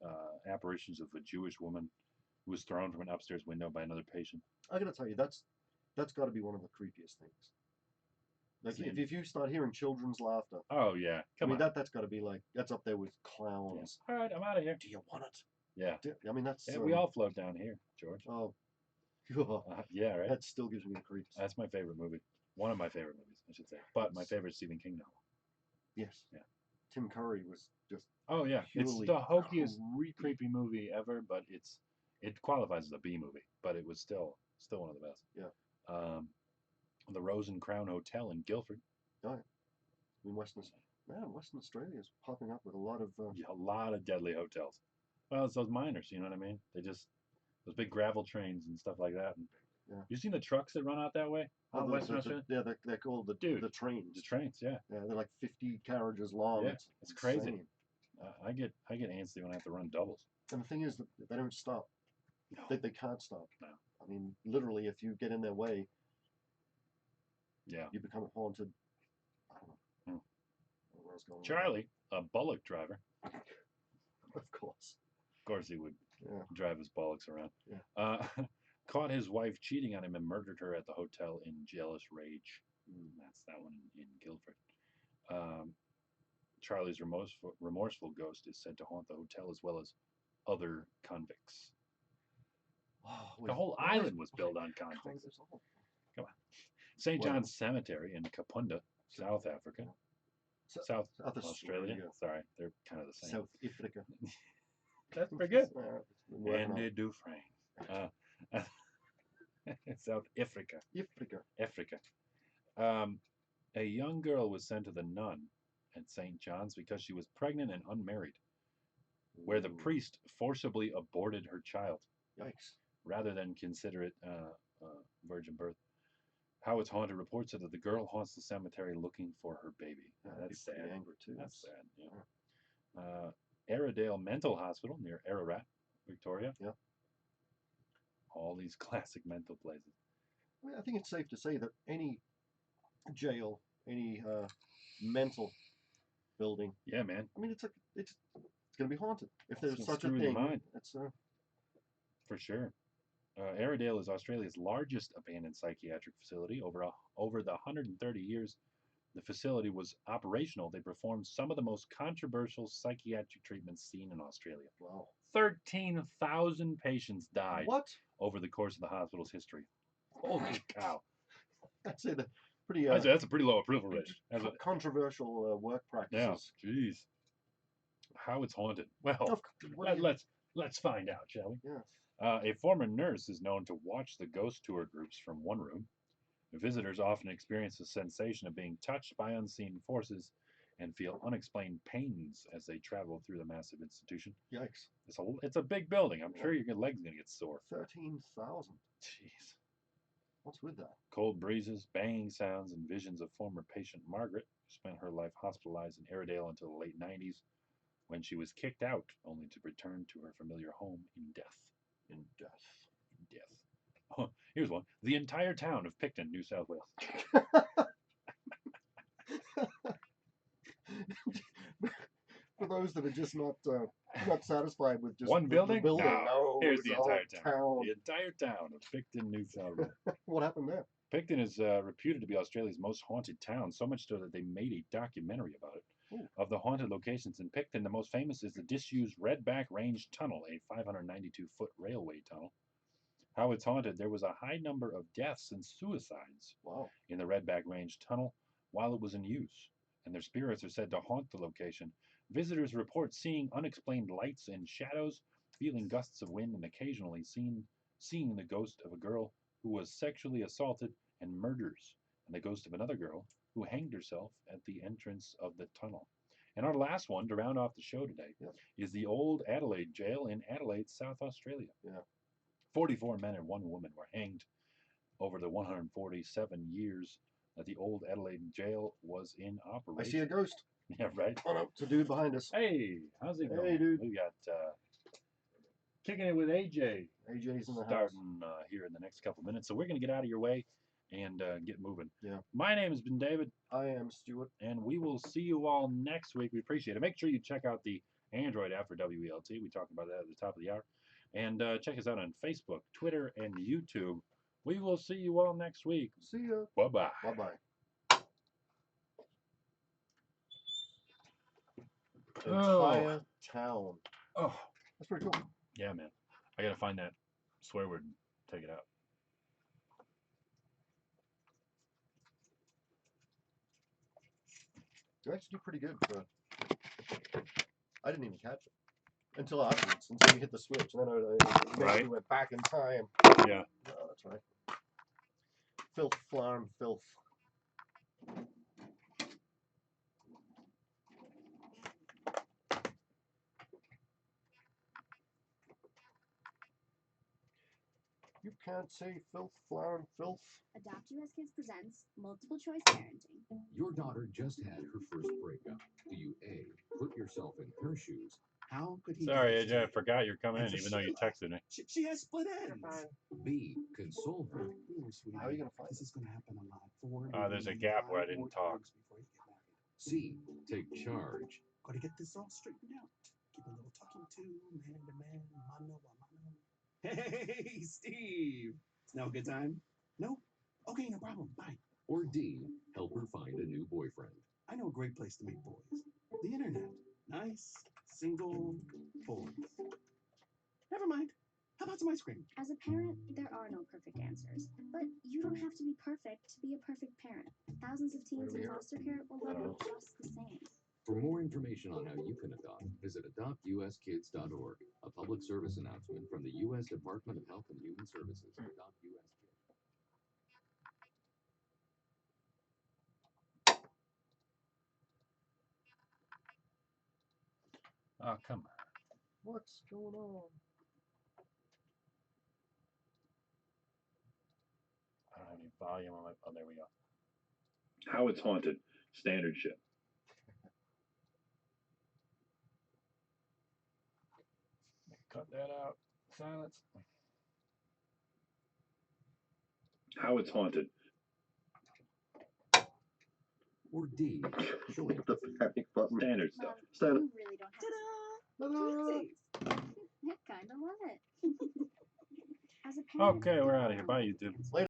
apparitions of a Jewish woman who was thrown from an upstairs window by another patient. I gotta tell you, that's got to be one of the creepiest things. Like if you start hearing children's laughter, Oh yeah, come on. that's got to be like that's up there with clowns. Yeah. All right, I'm out of here. Do you want it? Yeah. I mean that's Yeah, we all float down here, George. Oh, Yeah, right. that still gives me the creeps. That's my favorite movie. One of my favorite movies, I should say. But my favorite Stephen King novel. Yes. Yeah. Tim Curry was just. Oh yeah, it's purely the hokiest, creepy. creepy movie ever. But it qualifies as a B movie. But it was still one of the best. Yeah. The Rose and Crown Hotel in Guildford. Oh, yeah. In Western Australia is popping up with a lot of. A lot of deadly hotels. Well, it's those miners. You know what I mean? They just those big gravel trains and stuff like that. And Yeah. You seen the trucks that run out that way? Oh, Western Australia? yeah, they're called the trains. The trains, yeah. Yeah, they're like 50 carriages long. Yeah, it's crazy. Insane. I get antsy when I have to run doubles. And the thing is that they don't stop. No. They can't stop. No. I mean, literally, if you get in their way, Yeah. you become haunted. I don't know. Hmm. I don't know where I was going with Charlie, a bullock driver. that. Of course. Of course he would Yeah. drive his bullocks around. Yeah. Caught his wife cheating on him and murdered her at the hotel in jealous rage. That's that one in Guildford. Charlie's remorseful ghost is said to haunt the hotel as well as other convicts. Oh, The whole island was built on convicts. Come on. St. John's Cemetery in Kapunda, South Africa. South Australia. Sorry, they're kind of the same. South Africa. That's pretty good. Andy Dufresne. South Africa. Africa. A young girl was sent to the nun at St. John's because she was pregnant and unmarried, where the priest forcibly aborted her child. Yikes. Rather than consider it virgin birth. How it's haunted reports said that the girl haunts the cemetery looking for her baby. That's sad. Angry too. That's sad. Yeah. Airedale Mental Hospital near Ararat, Victoria. Yeah. All these classic mental places. I mean, I think it's safe to say that any jail, any mental building. Yeah, man. I mean, it's going to be haunted if there's such a screw with your thing. mind. It's For sure. Airedale is Australia's largest abandoned psychiatric facility. Over the 130 years the facility was operational, they performed some of the most controversial psychiatric treatments seen in Australia. Wow. 13,000 patients died over the course of the hospital's history. Holy cow. I'd say that pretty. That's a pretty low approval rate. Controversial work practices. Yeah, jeez. How it's haunted. Well, let's find out, shall we? Yes. A former nurse is known to watch the ghost tour groups from one room. Visitors often experience the sensation of being touched by unseen forces and feel unexplained pains as they travel through the massive institution. Yikes. It's a big building. I'm sure your leg's going to get sore. 13,000. Jeez. What's with that? Cold breezes, banging sounds, and visions of former patient Margaret, who spent her life hospitalized in Airedale until the late 90s, when she was kicked out, only to return to her familiar home in death. In death. Oh, here's one. The entire town of Picton, New South Wales. For those that are just not satisfied with just one building, no, here's the entire town. The entire town of Picton, New South Wales. What happened there? Picton is reputed to be Australia's most haunted town, so much so that they made a documentary about it. Of the haunted locations in Picton, the most famous is the disused Redback Range Tunnel, a 592-foot railway tunnel. How it's haunted: there was a high number of deaths and suicides in the Redback Range Tunnel while it was in use, and their spirits are said to haunt the location. Visitors report seeing unexplained lights and shadows, feeling gusts of wind, and occasionally seeing the ghost of a girl who was sexually assaulted and murders, and the ghost of another girl who hanged herself at the entrance of the tunnel. And our last one to round off the show today is the Old Adelaide Jail in Adelaide, South Australia. 44 men and 1 woman were hanged over the 147 years that the Old Adelaide Jail was in operation. I see a ghost. Yeah, right. Oh no, it's a dude behind us. Hey, how's it going? Hey, dude. We got kicking it with AJ. AJ's in the house. Starting here in the next couple minutes. So we're going to get out of your way and get moving. Yeah. My name has been David. I am Stuart. And we will see you all next week. We appreciate it. Make sure you check out the Android app for WELT. We talked about that at the top of the hour. And check us out on Facebook, Twitter, and YouTube. We will see you all next week. See ya. Bye-bye. Bye-bye. Entire town. Oh. That's pretty cool. Yeah, man. I got to find that swear word and take it out. You actually do pretty good. I didn't even catch it until afterwards, until you hit the switch, and then I went back in time. Yeah. Oh, that's right. Filth, flarm, filth. You can't say filth, flarm, filth. Adopt US Kids presents multiple choice parenting. Your daughter just had her first breakup. Do you A, put yourself in her shoes? How could he? Sorry, AJ, I forgot you're coming in, even though you texted me. She has split ends. B, console her. How are you going to find this? Is going to happen a lot. There's a gap where I didn't talk. C, take charge. Got to get this all straightened out. Keep a little talking to, man to man, mano a mano. Hey, Steve. It's now a good time? No? Okay, no problem. Bye. Or D, help her find a new boyfriend. I know a great place to meet boys. The internet. Nice, single boys. Never mind. How about some ice cream? As a parent, there are no perfect answers. But you don't have to be perfect to be a perfect parent. Thousands of teens in foster care will love you just the same. For more information on how you can adopt, visit adoptuskids.org, a public service announcement from the U.S. Department of Health and Human Services. Adopt U.S. Kids. Oh, come on. What's going on? I don't have any volume on my... Oh, there we go. How it's haunted. Standard shit. Cut that out. Silence. How it's haunted. Or D, showing The panic button. Standard stuff. Standard. You really don't have to. I kind of love it. As a parent, Okay, we're out of here. Bye, YouTube. Later.